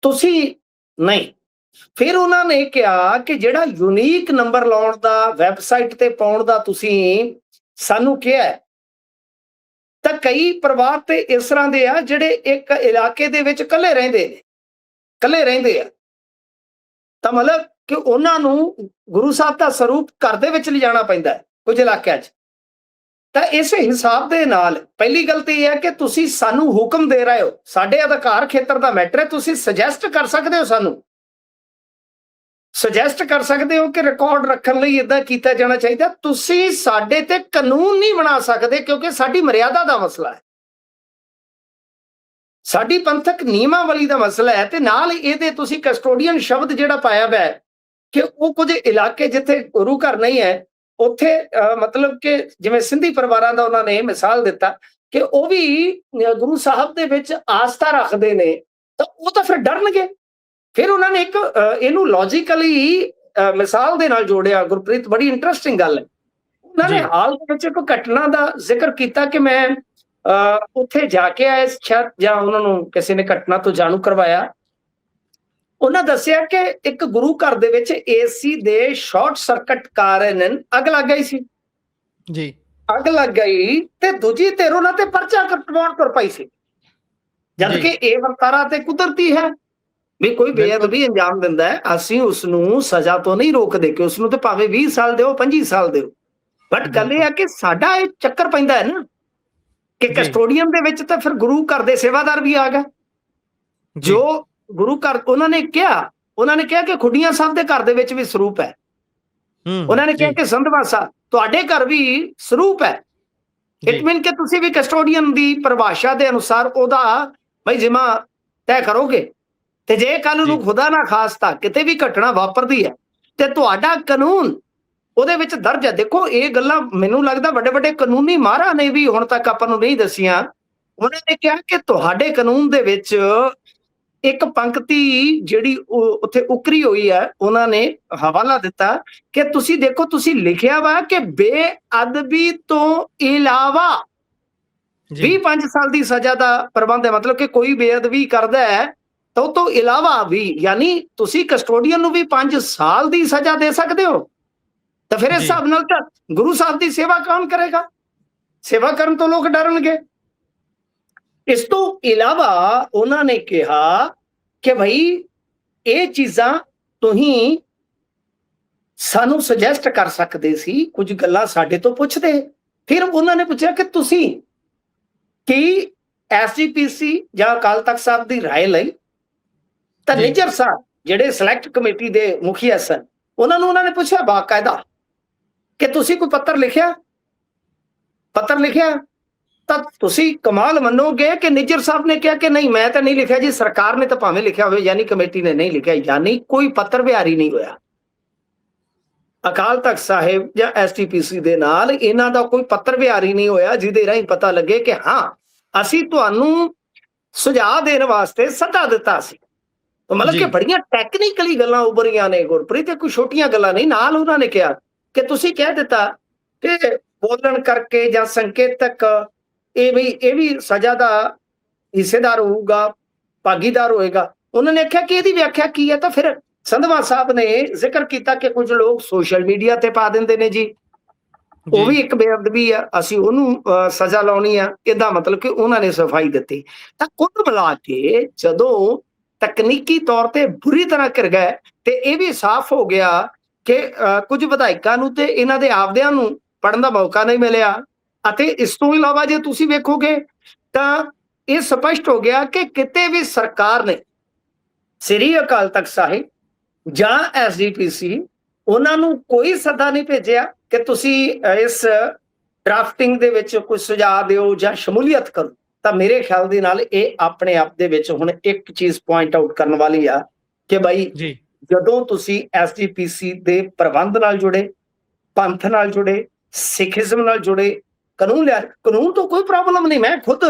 ਤੁਸੀਂ ਨਹੀਂ। ਫਿਰ ਉਹਨਾਂ ਨੇ ਕਿਹਾ ਕਿ ਜਿਹੜਾ ਯੂਨੀਕ ਨੰਬਰ ਲਾਉਣ ਦਾ, ਵੈਬਸਾਈਟ ਤੇ ਪਾਉਣ ਦਾ ਤੁਸੀਂ ਸਾਨੂੰ ਕਿਹਾ, ਤਾਂ ਕਈ ਪਰਿਵਾਰ ਤੇ ਇਸ ਤਰ੍ਹਾਂ ਦੇ ਆ ਜਿਹੜੇ ਇੱਕ ਇਲਾਕੇ ਦੇ ਵਿੱਚ ਇਕੱਲੇ ਰਹਿੰਦੇ ਆ, ਤਾਂ ਮਤਲਬ ਕਿ ਉਹਨਾਂ ਨੂੰ ਗੁਰੂ ਸਾਹਿਬ ਦਾ ਸਰੂਪ ਘਰ ਦੇ ਵਿੱਚ ਲਿਜਾਣਾ ਪੈਂਦਾ ਹੈ ਕੁਝ ਇਲਾਕਿਆਂ 'ਚ। ਤਾਂ ਇਸੇ ਹਿਸਾਬ ਦੇ ਨਾਲ ਪਹਿਲੀ ਗੱਲ ਤਾਂ ਇਹ ਹੈ ਕਿ ਤੁਸੀਂ ਸਾਨੂੰ ਹੁਕਮ ਦੇ ਰਹੇ ਹੋ, ਸਾਡੇ ਅਧਿਕਾਰ ਖੇਤਰ ਦਾ ਮੈਟਰ ਹੈ, ਤੁਸੀਂ ਸੁਜੈਸਟ ਕਰ ਸਕਦੇ ਹੋ, ਸਾਨੂੰ ਸੁਜੈਸਟ ਕਰ ਸਕਦੇ ਹੋ ਕਿ ਰਿਕਾਰਡ ਰੱਖਣ ਲਈ ਇਦਾਂ ਕੀਤਾ ਜਾਣਾ ਚਾਹੀਦਾ। ਤੁਸੀਂ ਸਾਡੇ ਤੇ ਕਾਨੂੰਨ ਨਹੀਂ ਬਣਾ ਸਕਦੇ ਕਿਉਂਕਿ ਸਾਡੀ ਮਰਿਆਦਾ ਦਾ ਮਸਲਾ ਹੈ, ਸਾਡੀ ਪੰਥਕ ਨਿਯਮਾਵਲੀ ਦਾ ਮਸਲਾ ਹੈ। ਤੇ ਨਾਲ ਇਹਦੇ ਤੁਸੀਂ ਕਸਟੋਡੀਅਨ ਸ਼ਬਦ ਜਿਹੜਾ ਪਾਇਆ ਹੋਇਆ ਹੈ ਕਿ ਉਹ ਕੁਝ ਇਲਾਕੇ ਜਿੱਥੇ ਗੁਰੂ ਘਰ ਨਹੀਂ ਹੈ ਉੱਥੇ ਮਤਲਬ ਕਿ ਜਿਵੇਂ ਸਿੰਧੀ ਪਰਿਵਾਰਾਂ ਦਾ ਉਹਨਾਂ ਨੇ ਮਿਸਾਲ ਦਿੱਤਾ ਕਿ ਉਹ ਵੀ ਗੁਰੂ ਸਾਹਿਬ ਦੇ ਵਿੱਚ ਆਸਥਾ ਰੱਖਦੇ ਨੇ, ਤਾਂ ਉਹ ਤਾਂ ਫਿਰ ਡਰਨਗੇ। ਫਿਰ ਉਹਨਾਂ ਨੇ ਇੱਕ ਇਹਨੂੰ ਲੌਜੀਕਲੀ ਮਿਸਾਲ ਦੇ ਨਾਲ ਜੋੜਿਆ। ਗੁਰਪ੍ਰੀਤ, ਬੜੀ ਇੰਟਰਸਟਿੰਗ ਗੱਲ ਹੈ। ਉਹਨਾਂ ਨੇ ਹਾਲ ਦੇ ਵਿੱਚ ਇੱਕ ਘਟਨਾ ਦਾ ਜ਼ਿਕਰ ਕੀਤਾ ਕਿ ਮੈਂ ਉੱਥੇ ਜਾ ਕੇ ਆਇਆ ਸ਼ਾਇਦ, ਜਾਂ ਉਹਨਾਂ ਨੂੰ ਕਿਸੇ ਨੇ ਘਟਨਾ ਤੋਂ ਜਾਣੂ ਕਰਵਾਇਆ। ਉਹਨਾਂ ਦੱਸਿਆ ਕਿ ਇੱਕ ਗੁਰੂ ਘਰ ਦੇ ਵਿੱਚ ਏਸੀ ਦੇ ਸ਼ਾਰਟ ਸਰਕਟ ਕਾਰਨ ਅੱਗ ਲੱਗ ਗਈ ਸੀ ਜੀ। ਅੱਗ ਲੱਗ ਗਈ ਤੇ ਦੂਜੀ ਧਿਰ ਉਹਨਾਂ ਤੇ ਪਰਚਾ ਕਟਵਾਉਣ ਤੁਰ ਪਈ ਸੀ, ਜਦ ਕਿ ਇਹ ਵਰਤਾਰਾ ਤੇ ਕੁਦਰਤੀ ਹੈ। ਵੀ ਕੋਈ ਬੇਅਦਬੀ ਅੰਜਾਮ ਦਿੰਦਾ ਹੈ, ਅਸੀਂ ਉਸਨੂੰ ਸਜ਼ਾ ਤੋਂ ਨਹੀਂ ਰੋਕਦੇ ਕਿ ਉਸਨੂੰ ਤੇ ਭਾਵੇਂ 20 ਸਾਲ ਦਿਓ 25 ਸਾਲ ਦਿਓ, ਬਟ ਗੱਲ ਇਹ ਹੈ ਕਿ ਸਾਡਾ ਇਹ ਚੱਕਰ ਪੈਂਦਾ ਹੈ ਨਾ ਕਿ ਕਸਟੋਡੀਅਨ ਦੇ ਵਿੱਚ ਤਾਂ ਫਿਰ ਗੁਰੂ ਘਰ ਦੇ ਸੇਵਾਦਾਰ ਵੀ ਆ ਗਏ, ਜੋ ਗੁਰੂ ਘਰ ਉਹਨਾਂ ਨੇ ਕਿਹਾ ਕਿ ਖੁੱਡੀਆਂ ਸਾਹਿਬ ਦੇ ਘਰ ਦੇ ਵਿੱਚ ਵੀ ਸਰੂਪ ਹੈ, ਉਹਨਾਂ ਨੇ ਕਿਹਾ ਕਿ ਸੰਧਵਾ ਸਾਹਿਬ ਤੁਹਾਡੇ ਘਰ ਵੀ ਸਰੂਪ ਹੈ। ਇਟ ਮੀਨ ਕਿ ਤੁਸੀਂ ਵੀ ਕਸਟੋਡੀਅਨ ਦੀ ਪਰਿਭਾਸ਼ਾ ਦੇ ਅਨੁਸਾਰ ਉਹਦਾ ਬਈ ਜਿਮਾ ਤੈਅ ਕਰੋਗੇ, ਤੇ ਜੇ ਕੱਲ ਨੂੰ ਖੁਦਾ ਨਾ ਖਾਸਤਾ ਕਿਤੇ ਵੀ ਘਟਨਾ ਵਾਪਰਦੀ ਹੈ ਤੇ ਤੁਹਾਡਾ ਕਾਨੂੰਨ ਉਹਦੇ ਵਿੱਚ ਦਰਜ ਹੈ। ਦੇਖੋ ਇਹ ਗੱਲਾਂ ਮੈਨੂੰ ਲੱਗਦਾ ਵੱਡੇ ਵੱਡੇ ਕਾਨੂੰਨੀ ਮਾਹਰਾਂ ਨੇ ਵੀ ਹੁਣ ਤੱਕ ਆਪਾਂ ਨੂੰ ਨਹੀਂ ਦੱਸੀਆਂ। ਉਹਨਾਂ ਨੇ ਕਿਹਾ ਕਿ ਤੁਹਾਡੇ ਕਾਨੂੰਨ ਦੇ ਵਿੱਚ ਇੱਕ ਪੰਕਤੀ ਜਿਹੜੀ ਉੱਥੇ ਉਕਰੀ ਹੋਈ ਹੈ, ਉਹਨਾਂ ਨੇ ਹਵਾਲਾ ਦਿੱਤਾ ਕਿ ਤੁਸੀਂ ਦੇਖੋ, ਤੁਸੀਂ ਲਿਖਿਆ ਵਾ ਕਿ ਬੇਅਦਬੀ ਤੋਂ ਇਲਾਵਾ 20-5 ਸਾਲ ਦੀ ਸਜ਼ਾ ਦਾ ਪ੍ਰਬੰਧ ਹੈ। ਮਤਲਬ ਕਿ ਕੋਈ ਬੇਅਦਬੀ ਕਰਦਾ ਹੈ ਤਾਂ ਉਹ ਤੋਂ ਇਲਾਵਾ ਵੀ, ਯਾਨੀ ਤੁਸੀਂ ਕਸਟੋਡੀਅਨ ਨੂੰ ਵੀ 5 ਸਾਲ ਦੀ ਸਜ਼ਾ ਦੇ ਸਕਦੇ ਹੋ। ਤਾਂ ਫਿਰ ਇਸ ਹਿਸਾਬ ਨਾਲ ਤਾਂ ਗੁਰੂ ਸਾਹਿਬ ਦੀ ਸੇਵਾ ਕੌਣ ਕਰੇਗਾ? ਸੇਵਾ ਕਰਨ ਤੋਂ ਲੋਕ ਡਰਨਗੇ। ਇਸ ਤੋਂ ਇਲਾਵਾ ਉਹਨਾਂ ਨੇ ਕਿਹਾ ਕਿ ਭਾਈ ਇਹ ਚੀਜ਼ਾਂ ਤੁਸੀਂ ਸਾਨੂੰ ਸੁਜੈਸਟ ਕਰ ਸਕਦੇ ਸੀ, ਕੁਝ ਗੱਲਾਂ ਸਾਡੇ ਤੋਂ ਪੁੱਛਦੇ। ਫਿਰ ਉਹਨਾਂ ਨੇ ਪੁੱਛਿਆ ਕਿ ਤੁਸੀਂ ਕੀ SGPC ਜਾਂ ਅਕਾਲ ਤਖਤ ਸਾਹਿਬ ਦੀ ਰਾਏ ਲਈ? ਤਾਂ ਨਿੱਜਰ ਸਾਹਿਬ ਜਿਹੜੇ ਸਿਲੈਕਟ ਕਮੇਟੀ ਦੇ ਮੁਖੀਆ ਸਨ, ਉਹਨਾਂ ਨੇ ਪੁੱਛਿਆ ਬਾਕਾਇਦਾ ਕਿ ਤੁਸੀਂ ਕੋਈ ਪੱਤਰ ਲਿਖਿਆ? ਤਾਂ ਤੁਸੀਂ ਕਮਾਲ ਮੰਨੋਗੇ ਕਿ ਨਿੱਜਰ ਸਾਹਿਬ ਨੇ ਕਿਹਾ ਕਿ ਨਹੀਂ, ਮੈਂ ਤਾਂ ਨਹੀਂ ਲਿਖਿਆ ਜੀ, ਸਰਕਾਰ ਨੇ ਤਾਂ ਭਾਵੇਂ ਲਿਖਿਆ ਹੋਵੇ, ਯਾਨੀ ਕਮੇਟੀ ਨੇ ਨਹੀਂ ਲਿਖਿਆ, ਯਾਨੀ ਕੋਈ ਪੱਤਰ ਵਿਹਾਰੀ ਨਹੀਂ ਹੋਇਆ ਅਕਾਲ ਤਖਤ ਸਾਹਿਬ ਜਾਂ SGPC ਦੇ ਨਾਲ। ਇਹਨਾਂ ਦਾ ਕੋਈ ਪੱਤਰ ਵਿਹਾਰੀ ਨਹੀਂ ਹੋਇਆ ਜਿਹਦੇ ਰਾਹੀਂ ਪਤਾ ਲੱਗੇ ਕਿ ਹਾਂ ਅਸੀਂ ਤੁਹਾਨੂੰ ਸੁਝਾਅ ਦੇਣ ਵਾਸਤੇ ਸੱਦਾ ਦਿੱਤਾ ਸੀ। ਮਤਲਬ ਕਿ ਬੜੀਆਂ ਟੈਕਨੀਕਲੀ ਗੱਲਾਂ ਉਭਰੀਆਂ ਨੇ ਗੁਰਪ੍ਰੀਤ, ਕੋਈ ਛੋਟੀਆਂ ਗੱਲਾਂ ਨਹੀਂ। ਨਾਲ ਉਹਨਾਂ ਨੇ ਕਿਹਾ ਕਿ ਤੁਸੀਂ ਕਹਿ ਦਿੱਤਾ ਕਿ ਬੋਲਣ ਕਰਕੇ ਜਾਂ ਸੰਕੇਤਕ ਇਹ ਵੀ ਸਜ਼ਾ ਦਾ ਹਿੱਸੇਦਾਰ ਹੋਊਗਾ, ਭਾਗੀਦਾਰ ਹੋਏਗਾ। ਉਹਨਾਂ ਨੇ ਆਖਿਆ ਕਿ ਇਹਦੀ ਵਿਆਖਿਆ ਕੀ ਹੈ? ਤਾਂ ਫਿਰ ਸੰਧਵਾ ਸਾਹਿਬ ਨੇ ਜ਼ਿਕਰ ਕੀਤਾ ਕਿ ਕੁਝ ਲੋਕ ਸੋਸ਼ਲ ਮੀਡੀਆ ਤੇ ਪਾ ਦਿੰਦੇ ਨੇ ਜੀ, ਉਹ ਵੀ ਇੱਕ ਬੇਅਦਬੀ ਆ, ਅਸੀਂ ਉਹਨੂੰ ਸਜ਼ਾ ਲਾਉਣੀ ਆ। ਇਹਦਾ ਮਤਲਬ ਕਿ ਉਹਨਾਂ ਨੇ ਸਫਾਈ ਦਿੱਤੀ। ਤਾਂ ਕੁੱਲ ਮਿਲਾ ਕੇ ਜਦੋਂ ਤਕਨੀਕੀ ਤੌਰ ਤੇ ਬੁਰੀ ਤਰ੍ਹਾਂ ਘਿਰ ਗਏ ਤੇ ਇਹ ਵੀ ਸਾਫ਼ ਹੋ ਗਿਆ ਕਿ ਕੁਝ ਵਿਧਾਇਕਾਂ ਨੂੰ ਤੇ ਇਹਨਾਂ ਦੇ ਆਪਦਿਆਂ ਨੂੰ ਪੜਨ ਦਾ ਮੌਕਾ ਨਹੀਂ ਮਿਲਿਆ। ਅਤੇ ਇਸ ਤੋਂ ਇਲਾਵਾ ਜੇ ਤੁਸੀਂ ਵੇਖੋਗੇ ਤਾਂ ਇਹ ਸਪਸ਼ਟ ਹੋ ਗਿਆ ਕਿ ਕਿਤੇ ਵੀ ਸਰਕਾਰ ਨੇ ਸ੍ਰੀ ਅਕਾਲ ਤਖਤ ਸਾਹਿਬ ਜਾਂ SGPC ਉਹਨਾਂ ਨੂੰ ਕੋਈ ਸੱਦਾ ਨਹੀਂ ਭੇਜਿਆ ਕਿ ਤੁਸੀਂ ਇਸ ਡਰਾਫਟਿੰਗ ਦੇ ਵਿੱਚ ਕੁਝ ਸੁਝਾਅ ਦਿਓ ਜਾਂ ਸ਼ਮੂਲੀਅਤ ਕਰੋ। ਤਾਂ ਮੇਰੇ ਖਿਆਲ ਦੇ ਨਾਲ ਇਹ ਆਪਣੇ ਆਪ ਦੇ ਵਿੱਚ ਹੁਣ ਇੱਕ ਚੀਜ਼ ਪੁਆਇੰਟ ਆਊਟ ਕਰਨ ਵਾਲੀ ਆ ਕਿ ਬਾਈ ਜਦੋਂ ਤੁਸੀਂ SGPC ਦੇ ਪ੍ਰਬੰਧ ਨਾਲ ਜੁੜੇ, ਪੰਥ ਨਾਲ ਜੁੜੇ, ਸਿੱਖੀਜ਼ਮ ਨਾਲ ਜੁੜੇ, ਕਾਨੂੰਨ ਲਿਆ, ਕਾਨੂੰਨ ਤੋਂ ਕੋਈ ਪ੍ਰੋਬਲਮ ਨਹੀਂ, ਮੈਂ ਖੁਦ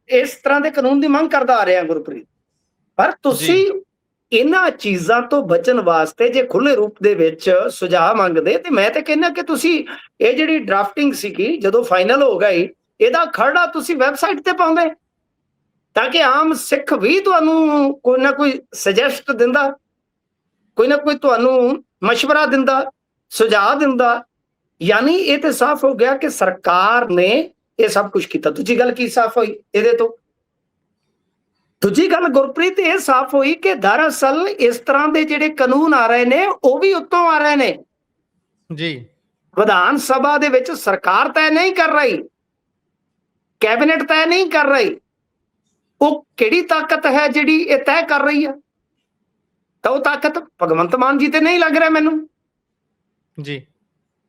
ਇਸ ਤਰ੍ਹਾਂ ਦੇ ਕਾਨੂੰਨ ਦੀ ਮੰਗ ਕਰਦਾ ਆ ਰਿਹਾ ਗੁਰਪ੍ਰੀਤ। ਪਰ ਤੁਸੀਂ ਇਹਨਾਂ ਚੀਜ਼ਾਂ ਤੋਂ ਬਚਣ ਵਾਸਤੇ ਜੇ ਖੁੱਲੇ ਰੂਪ ਦੇ ਵਿੱਚ ਸੁਝਾਅ ਮੰਗਦੇ, ਤੇ ਮੈਂ ਤੇ ਕਹਿੰਦਾ ਕਿ ਤੁਸੀਂ ਇਹ ਜਿਹੜੀ ਡਰਾਫਟਿੰਗ ਸੀਗੀ ਜਦੋਂ ਫਾਈਨਲ ਹੋ ਗਈ, ਇਹਦਾ ਖਰੜਾ ਤੁਸੀਂ ਵੈਬਸਾਈਟ ਤੇ ਪਾਉਂਦੇ ਤਾਂ ਕਿ ਆਮ ਸਿੱਖ ਵੀ ਤੁਹਾਨੂੰ ਕੋਈ ਨਾ ਕੋਈ ਸੁਜੈਸਟ ਦਿੰਦਾ, ਕੋਈ ਨਾ ਕੋਈ ਤੁਹਾਨੂੰ ਮਸ਼ਵਰਾ ਦਿੰਦਾ, ਸੁਝਾਅ ਦਿੰਦਾ। ਯਾਨੀ ਇਹ ਤੇ ਸਾਫ਼ ਹੋ ਗਿਆ ਕਿ ਸਰਕਾਰ ਨੇ ਇਹ ਸਭ ਕੁਝ ਕੀਤਾ। ਦੂਜੀ ਗੱਲ ਕੀ ਸਾਫ਼ ਹੋਈ ਇਹਦੇ ਤੋਂ? ਦੂਜੀ ਗੱਲ ਗੁਰਪ੍ਰੀਤ ਇਹ ਸਾਫ਼ ਹੋਈ ਕਿ ਦਰਅਸਲ ਇਸ ਤਰ੍ਹਾਂ ਦੇ ਜਿਹੜੇ ਕਾਨੂੰਨ ਆ ਰਹੇ ਨੇ ਉਹ ਵੀ ਉੱਤੋਂ ਆ ਰਹੇ ਨੇ ਜੀ। ਵਿਧਾਨ ਸਭਾ ਦੇ ਵਿੱਚ ਸਰਕਾਰ ਤੈਅ ਨਹੀਂ ਕਰ ਰਹੀ, ਕੈਬਨਿਟ ਤੈਅ ਨਹੀਂ ਕਰ ਰਹੀ। ਉਹ ਕਿਹੜੀ ਤਾਕਤ ਹੈ ਜਿਹੜੀ ਇਹ ਤੈਅ ਕਰ ਰਹੀ ਹੈ? ਤਾਂ ਉਹ ਤਾਕਤ ਭਗਵੰਤ ਮਾਨ ਜੀ ਤੇ ਨਹੀਂ ਲੱਗ ਰਿਹਾ ਮੈਨੂੰ ਜੀ,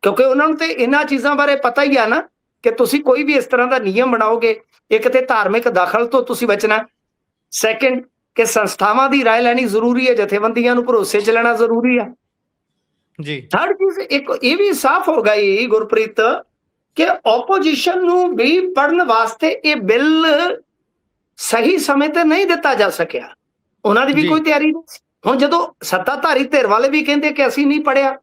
ਕਿਉਂਕਿ ਉਹਨਾਂ ਨੂੰ ਤੇ ਇਹਨਾਂ ਚੀਜ਼ਾਂ ਬਾਰੇ ਪਤਾ ਹੀ ਆ ਨਾ ਕਿ ਤੁਸੀਂ ਕੋਈ ਵੀ ਇਸ ਤਰ੍ਹਾਂ ਦਾ ਨਿਯਮ ਬਣਾਓਗੇ, ਇੱਕ ਤੇ ਧਾਰਮਿਕ ਦਖਲ ਤੋਂ ਤੁਸੀਂ ਬਚਣਾ, ਸੈਕੰਡ ਕਿ ਸੰਸਥਾਵਾਂ ਦੀ ਰਾਏ ਲੈਣੀ ਜ਼ਰੂਰੀ ਹੈ, ਜਥੇਬੰਦੀਆਂ ਨੂੰ ਭਰੋਸੇ 'ਚ ਲੈਣਾ ਜ਼ਰੂਰੀ ਹੈ ਜੀ। ਥਰਡ ਚੀਜ਼ ਇੱਕ ਇਹ ਵੀ ਸਾਫ਼ ਹੋ ਗਈ ਗੁਰਪ੍ਰੀਤ ਕਿ ਆਪੋਜੀਸ਼ਨ ਨੂੰ ਵੀ ਪੜਨ ਵਾਸਤੇ ਇਹ ਬਿੱਲ ਸਹੀ ਸਮੇਂ ਤੇ ਨਹੀਂ ਦਿੱਤਾ ਜਾ ਸਕਿਆ। ਉਹਨਾਂ ਦੀ ਵੀ ਕੋਈ ਤਿਆਰੀ ਨਹੀਂ। ਹੁਣ ਜਦੋਂ ਸੱਤਾਧਾਰੀ ਧਿਰ ਵਾਲੇ ਵੀ ਕਹਿੰਦੇ ਕਿ ਅਸੀਂ ਨਹੀਂ ਪੜ੍ਹਿਆ,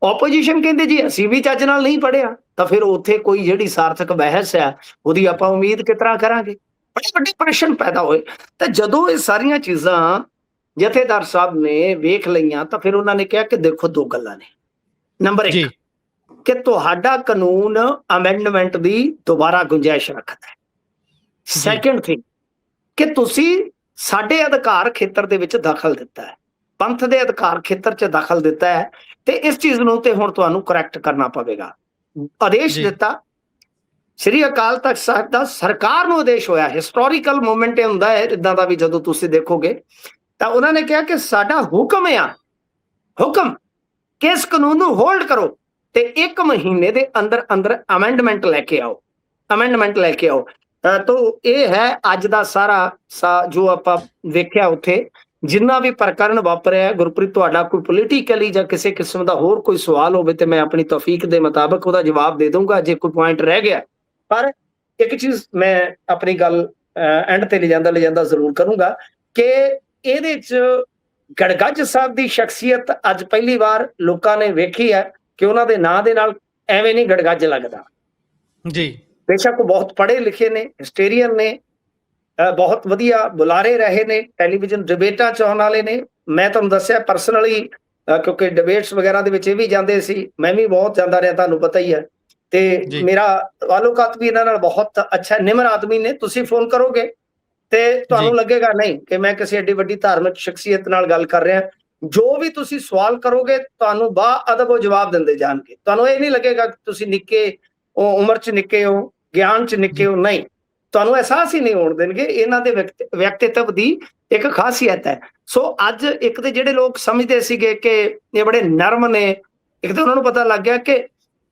ਆਪੋਜੀਸ਼ਨ ਕਹਿੰਦੇ ਜੀ ਅਸੀਂ ਵੀ ਚੱਜ ਨਾਲ ਨਹੀਂ ਪੜ੍ਹਿਆ, ਤਾਂ ਫਿਰ ਉੱਥੇ ਕੋਈ ਜਿਹੜੀ ਸਾਰਥਕ ਬਹਿਸ ਹੈ ਉਹਦੀ ਆਪਾਂ ਉਮੀਦ ਕਿਸ ਤਰ੍ਹਾਂ ਕਰਾਂਗੇ? ਬੜੇ ਵੱਡੇ ਪ੍ਰਸ਼ਨ ਪੈਦਾ ਹੋਏ। ਤਾਂ ਜਦੋਂ ਇਹ ਸਾਰੀਆਂ ਚੀਜ਼ਾਂ ਜਥੇਦਾਰ ਸਾਹਿਬ ਨੇ ਵੇਖ ਲਈਆਂ ਤਾਂ ਫਿਰ ਉਹਨਾਂ ਨੇ ਕਿਹਾ ਕਿ ਦੇਖੋ ਦੋ ਗੱਲਾਂ ਨੇ। ਨੰਬਰ 1 ਕਿ ਤੁਹਾਡਾ ਕਾਨੂੰਨ ਅਮੈਂਡਮੈਂਟ ਦੀ ਦੁਬਾਰਾ ਗੁੰਜਾਇਸ਼ ਰੱਖਦਾ ਹੈ। ਸੈਕੰਡ ਥਿੰਗ ਕਿ ਤੁਸੀਂ ਸਾਡੇ ਅਧਿਕਾਰ ਖੇਤਰ ਦੇ ਵਿੱਚ ਦਖਲ ਦਿੱਤਾ ਹੈ, ਪੰਥ ਦੇ ਅਧਿਕਾਰ ਖੇਤਰ 'ਚ ਦਖਲ ਦਿੱਤਾ ਹੈ, ਤੇ ਇਸ ਚੀਜ਼ ਨੂੰ ਤੇ ਹੁਣ ਤੁਹਾਨੂੰ ਕਰੈਕਟ ਕਰਨਾ ਪਵੇਗਾ। ਆਦੇਸ਼ ਜੀ ਦਿੱਤਾ ਸ੍ਰੀ ਅਕਾਲ ਤਖਤ ਸਾਹਿਬ ਦਾ, ਸਰਕਾਰ ਨੂੰ ਆਦੇਸ਼ ਹੋਇਆ। ਹਿਸਟੋਰੀਕਲ ਮੂਵਮੈਂਟ ਇਹ ਹੁੰਦਾ ਹੈ ਇਦਾਂ ਦਾ ਵੀ, ਜਦੋਂ ਤੁਸੀਂ ਦੇਖੋਗੇ ਤਾਂ ਉਹਨਾਂ ਨੇ ਕਿਹਾ ਕਿ ਸਾਡਾ ਹੁਕਮ ਆ, ਹੁਕਮ ਕਿ ਇਸ ਕਾਨੂੰਨ ਨੂੰ ਹੋਲਡ ਕਰੋ ਤੇ 1 ਮਹੀਨੇ ਦੇ ਅੰਦਰ ਅੰਦਰ ਅਮੈਂਡਮੈਂਟ ਲੈ ਕੇ ਆਓ, ਅਮੈਂਡਮੈਂਟ ਲੈ ਕੇ ਆਓ। ਤਾਂ ਇਹ ਹੈ ਅੱਜ ਦਾ ਸਾਰਾ ਜੋ ਆਪਾਂ ਵੇਖਿਆ ਉੱਥੇ ਜਿੰਨਾ ਵੀ ਪ੍ਰਕਰਨ ਵਾਪਰਿਆ। ਗੁਰਪ੍ਰੀਤ, ਤੁਹਾਡਾ ਕੋਈ ਪੋਲੀਟੀਕਲੀ ਜਾਂ ਕਿਸੇ ਕਿਸਮ ਦਾ ਹੋਰ ਕੋਈ ਸਵਾਲ ਹੋਵੇ ਤੇ ਮੈਂ ਆਪਣੀ ਤੌਫੀਕ ਦੇ ਮੁਤਾਬਕ ਉਹਦਾ ਜਵਾਬ ਦੇ ਦਊਂਗਾ ਜੇ ਕੋਈ ਪੁਆਇੰਟ ਰਹਿ ਗਿਆ। ਪਰ ਇੱਕ ਚੀਜ਼ ਮੈਂ ਆਪਣੀ ਗੱਲ ਐਂਡ ਤੇ ਲਿਜਾਂਦਾ ਜ਼ਰੂਰ ਕਰੂੰਗਾ ਕਿ ਇਹਦੇ 'ਚ ਗੜਗੱਜ ਸਾਹਿਬ ਦੀ ਸ਼ਖਸੀਅਤ ਅੱਜ ਪਹਿਲੀ ਵਾਰ ਲੋਕਾਂ ਨੇ ਵੇਖੀ ਹੈ ਕਿ ਉਹਨਾਂ ਦੇ ਨਾਂ ਦੇ ਨਾਲ ਐਵੇਂ ਨਹੀਂ ਗੜਗੱਜ ਲੱਗਦਾ। ਜੀ ਬੇਸ਼ੱਕ ਉਹ ਬਹੁਤ ਪੜ੍ਹੇ ਲਿਖੇ ਨੇ, ਹਿਸਟੋਰੀਅਨ ਨੇ, ਬਹੁਤ ਵਧੀਆ ਬੁਲਾਰੇ ਰਹੇ ਨੇ, ਟੈਲੀਵਿਜ਼ਨ ਡਿਬੇਟਾਂ 'ਚ ਆਉਣ ਵਾਲੇ ਨੇ। ਮੈਂ ਤੁਹਾਨੂੰ ਦੱਸਿਆ ਪਰਸਨਲੀ, ਕਿਉਂਕਿ ਡਿਬੇਟਸ ਵਗੈਰਾ ਦੇ ਵਿੱਚ ਇਹ ਵੀ ਜਾਂਦੇ ਸੀ, ਮੈਂ ਵੀ ਬਹੁਤ ਜਾਂਦਾ ਰਿਹਾ, ਤੁਹਾਨੂੰ ਪਤਾ ਹੀ ਹੈ। ਤੇ ਮੇਰਾ ਤਾਲੁਕਾਤ ਵੀ ਇਹਨਾਂ ਨਾਲ ਬਹੁਤ ਅੱਛਾ, ਨਿਮਰ ਆਦਮੀ ਨੇ। ਤੁਸੀਂ ਫੋਨ ਕਰੋਗੇ ਤੇ ਤੁਹਾਨੂੰ ਲੱਗੇਗਾ ਨਹੀਂ ਕਿ ਮੈਂ ਕਿਸੇ ਏਡੀ ਵੱਡੀ ਧਾਰਮਿਕ ਸ਼ਖਸੀਅਤ ਨਾਲ ਗੱਲ ਕਰ ਰਿਹਾ। ਜੋ ਵੀ ਤੁਸੀਂ ਸਵਾਲ ਕਰੋਗੇ ਤੁਹਾਨੂੰ ਬਾ ਅਦਬ ਉਹ ਜਵਾਬ ਦਿੰਦੇ ਜਾਣਗੇ। ਤੁਹਾਨੂੰ ਇਹ ਨਹੀਂ ਲੱਗੇਗਾ ਕਿ ਤੁਸੀਂ ਨਿੱਕੇ ਉਮਰ 'ਚ ਨਿੱਕੇ ਹੋ, ਗਿਆਨ 'ਚ ਨਿੱਕੇ ਹੋ, ਨਹੀਂ, ਤੁਹਾਨੂੰ ਅਹਿਸਾਸ ਹੀ ਨਹੀਂ ਹੋਣ ਦੇਣਗੇ। ਇਹਨਾਂ ਦੇ ਵਿਅਕਤੀਤਵ ਦੀ ਇੱਕ ਖਾਸੀਅਤ ਹੈ। ਸੋ ਅੱਜ ਇੱਕ ਤੇ ਜਿਹੜੇ ਲੋਕ ਸਮਝਦੇ ਸੀਗੇ ਕਿ ਇਹ ਬੜੇ ਨਰਮ ਨੇ, ਇੱਕ ਤਾਂ ਉਹਨਾਂ ਨੂੰ ਪਤਾ ਲੱਗ ਗਿਆ ਕਿ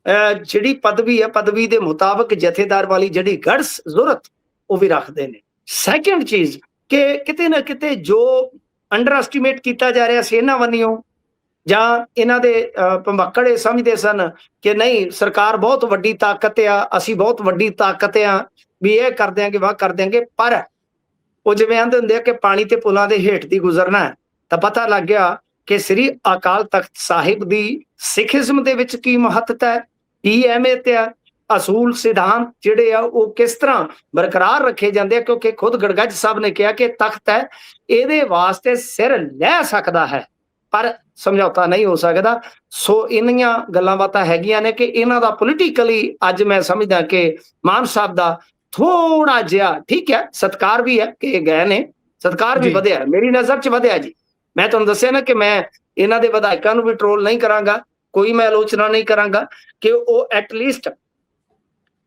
ਜਿਹੜੀ ਪਦਵੀ ਹੈ, ਪਦਵੀ ਦੇ ਮੁਤਾਬਕ ਜਥੇਦਾਰ ਵਾਲੀ ਜਿਹੜੀ ਗੜ੍ਹਸ ਜ਼ਰੂਰਤ ਉਹ ਵੀ ਰੱਖਦੇ ਨੇ। ਸੈਕੰਡ ਚੀਜ਼ ਕਿ ਕਿਤੇ ਨਾ ਕਿਤੇ ਜੋ ਅੰਡਰ ਐਸਟੀਮੇਟ ਕੀਤਾ ਜਾ ਰਿਹਾ ਸੀ ਇਹਨਾਂ ਵੱਲੋਂ, ਜਾਂ ਇਹਨਾਂ ਦੇ ਭੰਬਕੜ ਇਹ ਸਮਝਦੇ ਸਨ ਕਿ ਨਹੀਂ ਸਰਕਾਰ ਬਹੁਤ ਵੱਡੀ ਤਾਕਤ ਆ, ਅਸੀਂ ਬਹੁਤ ਵੱਡੀ ਤਾਕਤ ਆ, ਵੀ ਇਹ ਕਰ ਦਿਆਂਗੇ, ਵਾਹ ਕਰ ਦਿਆਂਗੇ। ਪਰ ਉਹ ਜਿਵੇਂ ਆਂਦੇ ਹੁੰਦੇ ਆ ਕਿ ਪਾਣੀ ਤੇ ਪੁਲਾਂ ਦੇ ਹੇਠ ਦੀ ਗੁਜ਼ਰਨਾ ਹੈ, ਤਾਂ ਪਤਾ ਲੱਗ ਗਿਆ ਕਿ ਸ੍ਰੀ ਅਕਾਲ ਤਖਤ ਸਾਹਿਬ ਦੀ ਸਿੱਖੀਜ਼ਮ ਦੇ ਵਿੱਚ ਕੀ ਮਹੱਤਤਾ ਹੈ, ਕੀ ਅਹਿਮੀਅਤ ਆ, ਅਸੂਲ ਸਿਧਾਂਤ ਜਿਹੜੇ ਆ ਉਹ ਕਿਸ ਤਰ੍ਹਾਂ ਬਰਕਰਾਰ ਰੱਖੇ ਜਾਂਦੇ ਆ। ਕਿਉਂਕਿ ਖੁਦ ਗੜਗੱਜ ਸਾਹਿਬ ਨੇ ਕਿਹਾ ਕਿ ਤਖਤ ਹੈ, ਇਹਦੇ ਵਾਸਤੇ ਸਿਰ ਲੈ ਸਕਦਾ ਹੈ ਪਰ ਸਮਝੌਤਾ ਨਹੀਂ ਹੋ ਸਕਦਾ। ਸੋ ਇੰਨੀਆਂ ਗੱਲਾਂ ਬਾਤਾਂ ਹੈਗੀਆਂ ਨੇ ਕਿ ਇਹਨਾਂ ਦਾ ਪੋਲੀਟੀਕਲੀ ਅੱਜ ਮੈਂ ਸਮਝਦਾ ਕਿ ਮਾਨ ਸਾਹਿਬ ਦਾ ਥੋੜਾ ਜਿਹਾ ਠੀਕ ਹੈ, ਸਤਿਕਾਰ ਵੀ ਹੈ ਕਿ ਇਹ ਗਏ ਨੇ, ਸਤਿਕਾਰ ਵੀ ਵਧਿਆ, ਮੇਰੀ ਨਜ਼ਰ 'ਚ ਵਧਿਆ ਜੀ। ਮੈਂ ਤੁਹਾਨੂੰ ਦੱਸਿਆ ਨਾ ਕਿ ਮੈਂ ਇਹਨਾਂ ਦੇ ਵਿਧਾਇਕਾਂ ਨੂੰ ਵੀ ਟਰੋਲ ਨਹੀਂ ਕਰਾਂਗਾ, ਕੋਈ ਮੈਂ ਆਲੋਚਨਾ ਨਹੀਂ ਕਰਾਂਗਾ ਕਿ ਉਹ ਐਟਲੀਸਟ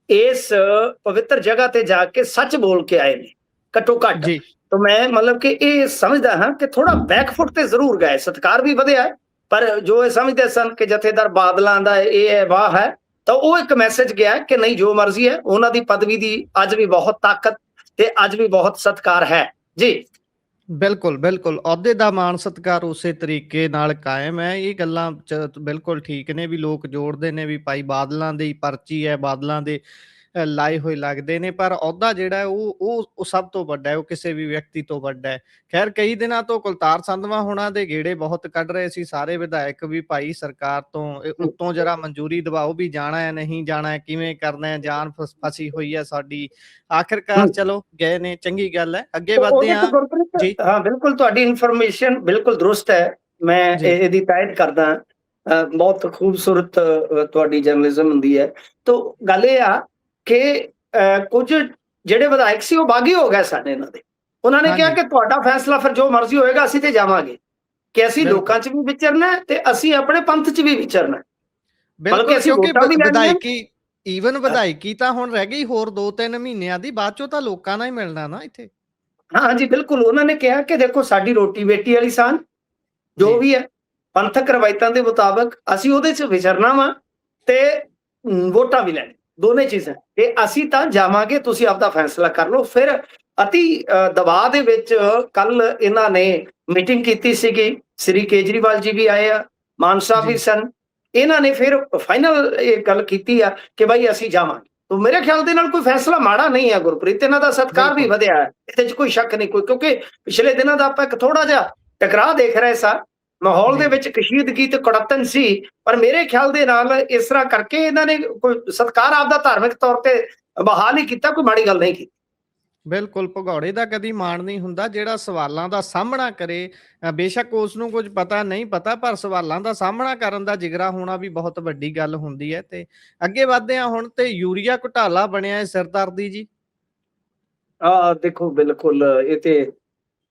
ਇਸ ਪਵਿੱਤਰ ਜਗ੍ਹਾ ਤੇ ਜਾ ਕੇ ਸੱਚ ਬੋਲ ਕੇ ਆਏ ਨੇ ਘੱਟੋ ਘੱਟ। ਤਾਂ ਮੈਂ ਮਤਲਬ ਕਿ ਇਹ ਸਮਝਦਾ ਹਾਂ ਕਿ ਥੋੜਾ ਬੈਕਫੁੱਟ ਤੇ ਜ਼ਰੂਰ ਗਏ, ਸਤਿਕਾਰ ਵੀ ਵਧਿਆ, ਪਰ ਜੋ ਇਹ ਸਮਝਦੇ ਸਨ ਕਿ ਜਥੇਦਾਰ ਬਾਦਲਾਂ ਦਾ ਇਹ ਹੈ ਵਾਹ ਹੈ, ਤਾਂ ਉਹ ਇੱਕ ਮੈਸੇਜ ਗਿਆ ਕਿ ਨਹੀਂ ਜੋ ਮਰਜ਼ੀ ਹੈ, ਉਹਨਾਂ ਦੀ ਪਦਵੀ ਦੀ ਅੱਜ ਵੀ ਬਹੁਤ ਤਾਕਤ ਤੇ ਅੱਜ ਵੀ ਬਹੁਤ ਸਤਿਕਾਰ ਹੈ ਜੀ। ਬਿਲਕੁਲ ਬਿਲਕੁਲ, ਅਹੁਦੇ ਦਾ ਮਾਣ ਸਤਿਕਾਰ ਉਸੇ ਤਰੀਕੇ ਨਾਲ ਕਾਇਮ ਹੈ। ਇਹ ਗੱਲਾਂ ਬਿਲਕੁਲ ਠੀਕ ਨੇ ਵੀ ਲੋਕ ਜੋੜਦੇ ਨੇ ਵੀ ਭਾਈ ਬਾਦਲਾਂ ਦੀ ਪਰਚੀ ਹੈ, ਬਾਦਲਾਂ ਦੇ ਲਾਏ ਹੋਏ ਲੱਗਦੇ ਨੇ, ਪਰ ਅਹੁਦਾ ਜਿਹੜਾ ਉਹ ਸਭ ਤੋਂ ਵੱਡਾ ਹੈ, ਉਹ ਕਿਸੇ ਵੀ ਵਿਅਕਤੀ ਤੋਂ ਵੱਡਾ ਹੈ। ਖੈਰ ਕਈ ਦਿਨਾਂ ਤੋਂ ਕੁਲਤਾਰ ਸੰਧਵਾ ਹੋਣਾ ਦੇ ਗੇੜੇ ਬਹੁਤ ਕੱਢ ਰਹੇ ਸੀ ਸਾਰੇ ਵਿਧਾਇਕ ਵੀ, ਭਾਈ ਸਰਕਾਰ ਤੋਂ ਉੱਤੋਂ ਜਰਾ ਮਨਜ਼ੂਰੀ ਦਿਵਾਓ ਵੀ ਜਾਣਾ ਹੈ ਨਹੀਂ ਜਾਣਾ ਹੈ, ਕਿਵੇਂ ਕਰਨਾ ਹੈ, ਜਾਨ ਫਸੀ ਹੋਈ ਹੈ ਸਾਡੀ। ਆਖਿਰਕਾਰ ਚਲੋ ਗਏ ਨੇ, ਚੰਗੀ ਗੱਲ ਹੈ, ਅੱਗੇ ਵਧਦੇ ਹਾਂ ਜੀ। ਹਾਂ ਬਿਲਕੁਲ, ਤੁਹਾਡੀ ਇਨਫੋਰਮੇਸ਼ਨ ਬਿਲਕੁਲ ਦਰੁਸਤ ਹੈ, ਮੈਂ ਇਹਦੀ ਤਾਇਦ ਕਰਦਾ। ਬਹੁਤ ਖੂਬਸੂਰਤ ਤੁਹਾਡੀ ਜਰਨਲਿਜ਼ਮ ਹੁੰਦੀ ਹੈ। ਤਾਂ ਗੱਲ ਇਹ ਆ ਕਿ ਕੁਝ ਜਿਹੜੇ ਵਿਧਾਇਕ ਸੀ ਉਹ ਬਾਗੀ ਹੋ ਗਏ ਸਾਡੇ ਇਹਨਾਂ ਦੇ। ਉਹਨਾਂ ਨੇ ਕਿਹਾ ਕਿ ਤੁਹਾਡਾ ਫੈਸਲਾ ਫਿਰ ਜੋ ਮਰਜ਼ੀ ਹੋਏਗਾ, ਅਸੀਂ ਤੇ ਜਾਵਾਂਗੇ, ਕਿ ਅਸੀਂ ਲੋਕਾਂ 'ਚ ਵੀ ਵਿਚਰਨਾ ਤੇ ਅਸੀਂ ਆਪਣੇ ਪੰਥ 'ਚ ਵੀ ਵਿਚਰਨਾ। ਬਿਲਕੁਲ, ਕਿਉਂਕਿ ਵਿਧਾਇਕੀ ਤਾਂ ਹੁਣ ਰਹਿ ਗਈ ਹੋਰ 2-3 ਮਹੀਨਿਆਂ ਦੀ, ਬਾਅਦ ਚੋਂ ਤਾਂ ਲੋਕਾਂ ਨਾਲ ਹੀ ਮਿਲਣਾ ਨਾ ਇੱਥੇ। ਹਾਂਜੀ ਬਿਲਕੁਲ, ਉਹਨਾਂ ਨੇ ਕਿਹਾ ਕਿ ਦੇਖੋ ਸਾਡੀ ਰੋਟੀ ਬੇਟੀ ਵਾਲੀ ਸਾਨ ਜੋ ਵੀ ਹੈ ਪੰਥਕ ਰਵਾਇਤਾਂ ਦੇ ਮੁਤਾਬਕ ਅਸੀਂ ਉਹਦੇ 'ਚ ਵਿਚਰਨਾ ਵਾ ਤੇ ਵੋਟਾਂ ਵੀ ਲੈਣੀ, ਦੋਨੇ ਚੀਜ਼ਾਂ। ਤੇ ਅਸੀਂ ਤਾਂ ਜਾਵਾਂਗੇ, ਤੁਸੀਂ ਆਪਦਾ ਫੈਸਲਾ ਕਰ ਲਓ। ਫਿਰ ਅਤੀ ਦਬਾਅ ਦੇ ਵਿੱਚ ਕੱਲ ਇਹਨਾਂ ਨੇ ਮੀਟਿੰਗ ਕੀਤੀ ਸੀਗੀ, ਸ੍ਰੀ ਕੇਜਰੀਵਾਲ ਜੀ ਵੀ ਆਏ ਆ, ਮਾਨ ਸਾਹਿਬ ਵੀ ਸਨ। ਇਹਨਾਂ ਨੇ ਫਿਰ ਫਾਈਨਲ ਇਹ ਗੱਲ ਕੀਤੀ ਆ ਕਿ ਬਾਈ ਅਸੀਂ ਜਾਵਾਂਗੇ। ਤਾਂ ਮੇਰੇ ਖਿਆਲ ਦੇ ਨਾਲ ਕੋਈ ਫੈਸਲਾ ਮਾੜਾ ਨਹੀਂ ਹੈ ਗੁਰਪ੍ਰੀਤ, ਇਹਨਾਂ ਦਾ ਸਤਿਕਾਰ ਵੀ ਵਧਿਆ ਹੈ, ਇਹਦੇ 'ਚ ਕੋਈ ਸ਼ੱਕ ਨਹੀਂ ਕੋਈ। ਕਿਉਂਕਿ ਪਿਛਲੇ ਦਿਨਾਂ ਦਾ ਆਪਾਂ ਇੱਕ ਥੋੜਾ ਜਿਹਾ ਟਕਰਾਅ ਦੇਖ ਰਹੇ ਸਾਂ, ਮਾਹੌਲ ਦੇ ਵਿੱਚ ਕਸ਼ੀਦਗੀ ਤੇ ਕੜਤਨ ਸੀ, ਪਰ ਮੇਰੇ ਖਿਆਲ ਦੇ ਨਾਲ ਇਸ ਤਰ੍ਹਾਂ ਕਰਕੇ ਇਹਨਾਂ ਨੇ ਕੋਈ ਸਤਿਕਾਰ ਆਪਦਾ ਧਾਰਮਿਕ ਤੌਰ ਤੇ ਬਹਾਲ ਹੀ ਕੀਤਾ, ਕੋਈ ਮਾੜੀ ਗੱਲ ਨਹੀਂ ਕੀਤੀ। ਬਿਲਕੁਲ, ਭਗੌੜੇ ਦਾ ਕਦੀ ਮਾਣ ਨਹੀਂ ਹੁੰਦਾ, ਜਿਹੜਾ ਸਵਾਲਾਂ ਦਾ ਸਾਹਮਣਾ ਕਰੇ। ਬੇਸ਼ੱਕ ਉਸ ਨੂੰ ਕੁਝ ਪਤਾ ਨਹੀਂ ਪਤਾ, ਪਰ ਸਵਾਲਾਂ ਦਾ ਸਾਹਮਣਾ ਕਰਨ ਦਾ ਜਿਗਰਾ ਹੋਣਾ ਵੀ ਬਹੁਤ ਵੱਡੀ ਗੱਲ ਹੁੰਦੀ ਹੈ। ਤੇ ਅੱਗੇ ਵਧਦੇ ਹਾਂ ਹੁਣ, ਤੇ ਯੂਰੀਆ ਘੁਟਾਲਾ ਬਣਿਆ ਹੈ ਸਿਰਦਰਦੀ ਜੀ। ਦੇਖੋ ਬਿਲਕੁਲ, ਇਹ ਤੇ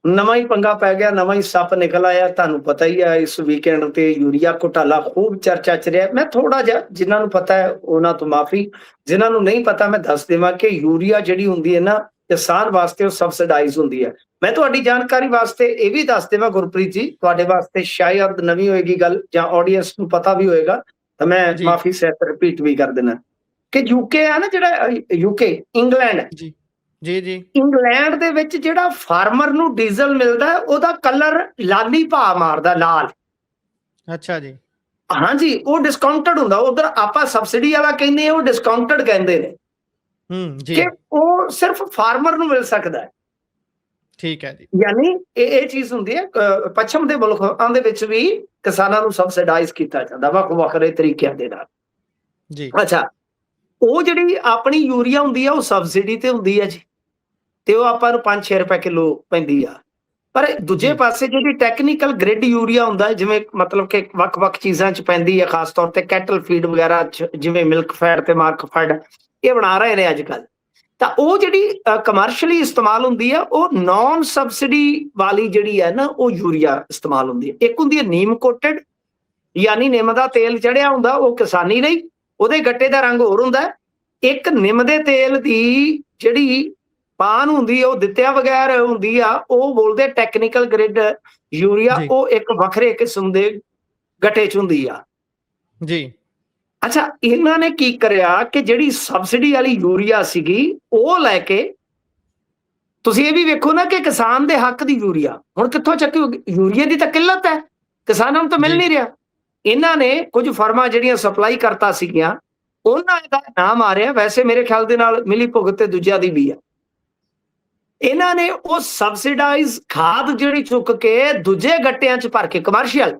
ਨਵਾਂ ਹੀ ਪੰਗਾ ਪੈ ਗਿਆ, ਨਵਾਂ ਹੀ ਸੱਪ ਨਿਕਲ ਆਇਆ। ਤੁਹਾਨੂੰ ਪਤਾ ਹੀ ਆ, ਇਸ ਵੀਕਐਂਡ ਤੇ ਯੂਰੀਆ ਘੁਟਾਲਾ ਖੂਬ ਚਰਚਾ ਚ ਰਿਹਾ। ਮੈਂ ਥੋੜਾ ਜਿਹਾ, ਜਿਨ੍ਹਾਂ ਨੂੰ ਪਤਾ ਹੈ ਉਹਨਾਂ ਤੋਂ ਮਾਫੀ, ਜਿਨ੍ਹਾਂ ਨੂੰ ਨਹੀਂ ਪਤਾ ਮੈਂ ਦੱਸ ਦੇਵਾਂ ਕਿ ਯੂਰੀਆ ਜਿਹੜੀ ਹੁੰਦੀ ਹੈ ਨਾ, ਕਿਸਾਨ ਵਾਸਤੇ ਉਹ ਸਬਸਿਡਾਈਜ਼ ਹੁੰਦੀ ਹੈ। ਮੈਂ ਤੁਹਾਡੀ ਜਾਣਕਾਰੀ ਵਾਸਤੇ ਇਹ ਵੀ ਦੱਸ ਦੇਵਾਂ ਗੁਰਪ੍ਰੀਤ ਜੀ, ਤੁਹਾਡੇ ਵਾਸਤੇ ਸ਼ਾਇਦ ਨਵੀਂ ਹੋਏਗੀ ਗੱਲ ਜਾਂ ਆਡੀਅנס ਨੂੰ ਪਤਾ ਵੀ ਹੋਏਗਾ, ਤਾਂ ਮੈਂ ਜੀ ਮਾਫੀ ਸਹਿਤ ਰਿਪੀਟ ਵੀ ਕਰ ਦੇਣਾ ਕਿ ਯੂਕੇ ਹੈ ਨਾ, ਜਿਹੜਾ ਯੂਕੇ ਇੰਗਲੈਂਡ, ਜੀ ਜੀ ਜੀ ਇੰਗਲੈਂਡ ਦੇ ਵਿੱਚ ਜਿਹੜਾ ਫਾਰਮਰ ਨੂੰ ਡੀਜ਼ਲ ਮਿਲਦਾ ਉਹਦਾ ਕਲਰ ਲਾਲੀ ਭਾਅ ਮਾਰਦਾ, ਲਾਲ। ਅੱਛਾ ਜੀ। ਹਾਂਜੀ, ਉਹ ਡਿਸਕਾਊਂਟਡ ਹੁੰਦਾ। ਉਧਰ ਆਪਾਂ ਸਬਸਿਡੀ ਵਾਲਾ ਕਹਿੰਦੇ ਆ, ਉਹ ਡਿਸਕਾਊਂਟਡ ਕਹਿੰਦੇ ਨੇ ਜੀ ਕਿ ਉਹ ਸਿਰਫ ਫਾਰਮਰ ਨੂੰ ਮਿਲ ਸਕਦਾ ਹੈ। ਠੀਕ ਹੈ ਜੀ। ਯਾਨੀ ਇਹ ਚੀਜ਼ ਹੁੰਦੀ ਹੈ। ਪੱਛਮ ਦੇ ਮੁਲਕਾਂ ਦੇ ਵਿੱਚ ਵੀ ਕਿਸਾਨਾਂ ਨੂੰ ਸਬਸਿਡਾਈਜ਼ ਕੀਤਾ ਜਾਂਦਾ ਵੱਖ ਵੱਖਰੇ ਤਰੀਕਿਆਂ ਦੇ ਨਾਲ ਜੀ। ਅੱਛਾ, ਉਹ ਜਿਹੜੀ ਆਪਣੀ ਯੂਰੀਆ ਹੁੰਦੀ ਆ ਉਹ ਸਬਸਿਡੀ ਤੇ ਹੁੰਦੀ ਹੈ ਜੀ, ਤੇ ਉਹ ਆਪਾਂ ਨੂੰ 5-6 ਰੁਪਏ ਕਿਲੋ ਪੈਂਦੀ ਆ। ਪਰ ਦੂਜੇ ਪਾਸੇ ਜਿਹੜੀ ਟੈਕਨੀਕਲ ਗ੍ਰਿਡ ਯੂਰੀਆ ਹੁੰਦਾ, ਜਿਵੇਂ ਮਤਲਬ ਕਿ ਵੱਖ-ਵੱਖ ਚੀਜ਼ਾਂ 'ਚ ਪੈਂਦੀ ਹੈ, ਖਾਸ ਤੌਰ ਤੇ ਕੈਟਲ ਫੀਡ ਵਗੈਰਾ 'ਚ, ਜਿਵੇਂ ਮਿਲਕ ਫੈਡ ਤੇ ਮਾਰਕ ਫੈਡ ਇਹ ਬਣਾ ਰਹੇ ਨੇ ਅੱਜ ਕੱਲ੍ਹ, ਤਾਂ ਉਹ ਜਿਹੜੀ ਕਮਰਸ਼ਲੀ ਇਸਤੇਮਾਲ ਹੁੰਦੀ ਆ, ਉਹ ਨੌਨ ਸਬਸਿਡੀ ਵਾਲੀ ਜਿਹੜੀ ਹੈ ਨਾ, ਉਹ ਯੂਰੀਆ ਇਸਤੇਮਾਲ ਹੁੰਦੀ ਹੈ। ਇੱਕ ਹੁੰਦੀ ਹੈ ਨੀਮ ਕੋਟਡ, ਯਾਨੀ ਨਿੰਮ ਦਾ ਤੇਲ ਚੜਿਆ ਹੁੰਦਾ, ਉਹ ਕਿਸਾਨੀ ਲਈ, ਉਹਦੇ ਗੱਟੇ ਦਾ ਰੰਗ ਹੋਰ ਹੁੰਦਾ। ਇੱਕ ਨਿੰਮ ਦੇ ਤੇਲ ਦੀ ਜਿਹੜੀ ਪਾਨ ਹੁੰਦੀ ਆ, ਉਹ ਦਿੱਤਿਆਂ ਬਗੈਰ ਹੁੰਦੀ ਆ, ਉਹ ਬੋਲਦੇ ਟੈਕਨੀਕਲ ਗ੍ਰਿਡ ਯੂਰੀਆ। ਉਹ ਇੱਕ ਵੱਖਰੇ ਕਿਸਮ ਦੇ ਗੱਟੇ 'ਚ ਹੁੰਦੀ ਆ ਜੀ। ਅੱਛਾ, ਇਹਨਾਂ ਨੇ ਕੀ ਕਰਿਆ ਕਿ ਜਿਹੜੀ ਸਬਸਿਡੀ ਵਾਲੀ ਯੂਰੀਆ ਸੀਗੀ ਉਹ ਲੈ ਕੇ, ਤੁਸੀਂ ਇਹ ਵੀ ਵੇਖੋ ਨਾ ਕਿ ਕਿਸਾਨ ਦੇ ਹੱਕ ਦੀ ਯੂਰੀਆ ਹੁਣ ਕਿੱਥੋਂ ਚੱਕੀ? ਯੂਰੀਆ ਦੀ ਤਾਂ ਕਿੱਲਤ ਹੈ, ਕਿਸਾਨਾਂ ਨੂੰ ਤਾਂ ਮਿਲ ਨਹੀਂ ਰਿਹਾ। ਇਹਨਾਂ ਨੇ ਕੁਝ ਫਰਮਾਂ ਜਿਹੜੀਆਂ ਸਪਲਾਈ ਕਰਤਾ ਸੀਗੀਆਂ, ਉਹਨਾਂ ਦਾ ਨਾਮ ਆ ਰਿਹਾ, ਵੈਸੇ ਮੇਰੇ ਖਿਆਲ ਦੇ ਨਾਲ ਮਿਲੀ ਭੁਗਤ ਤੇ ਦੂਜਿਆਂ ਦੀ ਵੀ ਆ। ਇਹਨਾਂ ਨੇ ਉਹ ਸਬਸਿਡਾਈਜ਼ ਖਾਦ ਜਿਹੜੀ ਚੁੱਕ ਕੇ ਦੂਜੇ ਗੱਟਿਆਂ 'ਚ ਭਰ ਕੇ ਕਮਰਸ਼ੀਅਲ,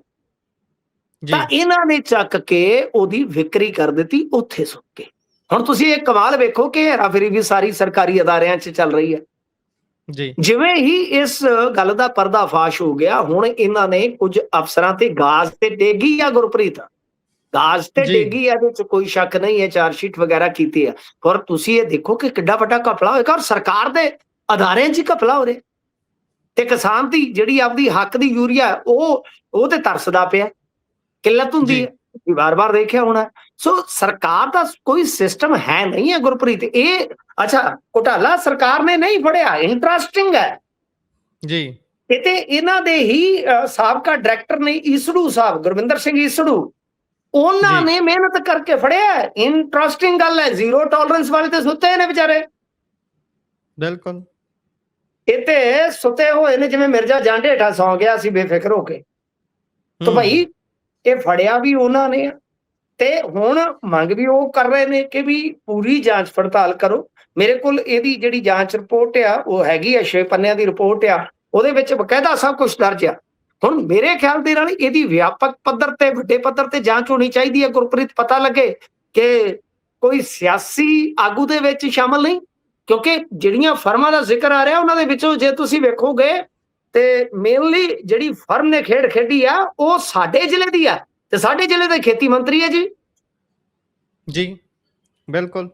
ਤਾਂ ਇਹਨਾਂ ਨੇ ਚੱਕ ਕੇ ਉਹਦੀ ਵਿਕਰੀ ਕਰ ਦਿੱਤੀ ਉੱਥੇ ਸੁੱਟ ਕੇ। ਹੁਣ ਤੁਸੀਂ ਇਹ ਕਮਾਲ ਵੇਖੋ ਕਿ ਹੇਰਾਫੇਰੀ ਵੀ ਸਾਰੀ ਸਰਕਾਰੀ ਅਦਾਰਿਆਂ 'ਚ ਚੱਲ ਰਹੀ ਹੈ ਜੀ। ਜਿਵੇਂ ਹੀ ਇਸ ਗੱਲ ਦਾ ਪਰਦਾਫਾਸ਼ ਹੋ ਗਿਆ, ਹੁਣ ਇਹਨਾਂ ਨੇ ਕੁਝ ਅਫਸਰਾਂ ਤੇ ਗਾਜ਼ ਤੇ ਡੇਗੀ ਆ ਗੁਰਪ੍ਰੀਤ, ਗਾਜ਼ ਤੇ ਡੇਗੀ ਆ, ਇਹਦੇ 'ਚ ਕੋਈ ਸ਼ੱਕ ਨਹੀਂ ਹੈ, ਚਾਰਜਸ਼ੀਟ ਵਗੈਰਾ ਕੀਤੀ ਆ। ਪਰ ਤੁਸੀਂ ਇਹ ਦੇਖੋ ਕਿ ਕਿੱਡਾ ਵੱਡਾ ਘਪਲਾ ਹੋਏਗਾ, ਔਰ ਸਰਕਾਰ ਦੇ ਅਦਾਰਿਆਂ 'ਚ ਹੀ ਘਪਲਾ ਹੋ ਰਿਹਾ, ਤੇ ਕਿਸਾਨ ਦੀ ਜਿਹੜੀ ਆਪਦੀ ਹੱਕ ਦੀ ਯੂਰੀਆ ਉਹ ਤੇ ਤਰਸਦਾ ਪਿਆ। ਕਿੱਲਤ ਹੁੰਦੀ ਹੈ, ਵਾਰ-ਵਾਰ ਦੇਖਿਆ ਹੋਣਾ। ਸੋ ਸਰਕਾਰ ਦਾ ਕੋਈ ਸਿਸਟਮ ਹੈ ਨਹੀਂ ਹੈ ਗੁਰਪ੍ਰੀਤ। ਇਹ ਅੱਛਾ, ਘੁਟਾਲਾ ਸਰਕਾਰ ਨੇ ਨਹੀਂ ਫੜਿਆ, ਇੰਟਰਸਟਿੰਗ ਹੈ ਜੀ। ਇਹ ਤੇ ਇਹਨਾਂ ਦੇ ਹੀ ਸਾਬਕਾ ਡਾਇਰੈਕਟਰ ਨੇ, ਈਸੜੂ ਸਾਹਿਬ, ਗੁਰਵਿੰਦਰ ਸਿੰਘ ਈਸੜੂ, ਉਹਨਾਂ ਨੇ ਮਿਹਨਤ ਕਰਕੇ ਫੜਿਆ। ਇੰਟਰਸਟਿੰਗ ਗੱਲ ਹੈ, ਜ਼ੀਰੋ ਟੋਲਰੈਂਸ ਵਾਲੇ ਤੇ ਸੁੱਤੇ ਨੇ ਵਿਚਾਰੇ, ਬਿਲਕੁਲ। ਇਹ ਤੇ ਸੁੱਤੇ ਹੋਏ ਨੇ ਜਿਵੇਂ ਮਿਰਜ਼ਾ ਜਾਂਡੇ ਹੇਠਾਂ ਸੌਂ ਗਿਆ ਸੀ ਬੇਫਿਕਰ ਹੋ ਕੇ। ਤਾਂ ਭਾਈ ਇਹ ਫੜਿਆ ਵੀ ਉਹਨਾਂ ਨੇ, ਤੇ ਹੁਣ ਮੰਗ ਵੀ ਉਹ ਕਰ ਰਹੇ ਨੇ ਕਿ ਵੀ ਪੂਰੀ ਜਾਂਚ ਪੜਤਾਲ ਕਰੋ। ਮੇਰੇ ਕੋਲ ਇਹਦੀ ਜਿਹੜੀ ਜਾਂਚ ਰਿਪੋਰਟ ਆ ਉਹ ਹੈਗੀ ਆ, 6 ਪੰਨਿਆਂ ਦੀ ਰਿਪੋਰਟ ਆ, ਉਹਦੇ ਵਿੱਚ ਬਕਾਇਦਾ ਸਭ ਕੁਝ ਦਰਜ ਆ। ਹੁਣ ਮੇਰੇ ਖਿਆਲ ਦੇ ਨਾਲ ਇਹਦੀ ਵਿਆਪਕ ਪੱਧਰ ਤੇ, ਵੱਡੇ ਪੱਧਰ ਤੇ ਜਾਂਚ ਹੋਣੀ ਚਾਹੀਦੀ ਹੈ ਗੁਰਪ੍ਰੀਤ। ਪਤਾ ਲੱਗੇ ਕਿ ਕੋਈ ਸਿਆਸੀ ਆਗੂ ਦੇ ਵਿੱਚ ਸ਼ਾਮਲ ਨਹੀਂ, ਕਿਉਂਕਿ ਜਿਹੜੀਆਂ ਫਰਮਾਂ ਦਾ ਜ਼ਿਕਰ ਆ ਰਿਹਾ ਉਹਨਾਂ ਦੇ ਵਿੱਚੋਂ ਜੇ ਤੁਸੀਂ ਵੇਖੋਗੇ ਤੇ ਮੇਨਲੀ ਜਿਹੜੀ ਫਰਮ ਨੇ ਖੇਡ ਖੇਡੀ ਆ ਉਹ ਸਾਡੇ ਜ਼ਿਲ੍ਹੇ ਦੀ ਆ, ਤੇ ਸਾਡੇ ਜ਼ਿਲ੍ਹੇ ਦੇ ਖੇਤੀ ਮੰਤਰੀ ਹੈ ਜੀ। ਬਿਲਕੁਲ।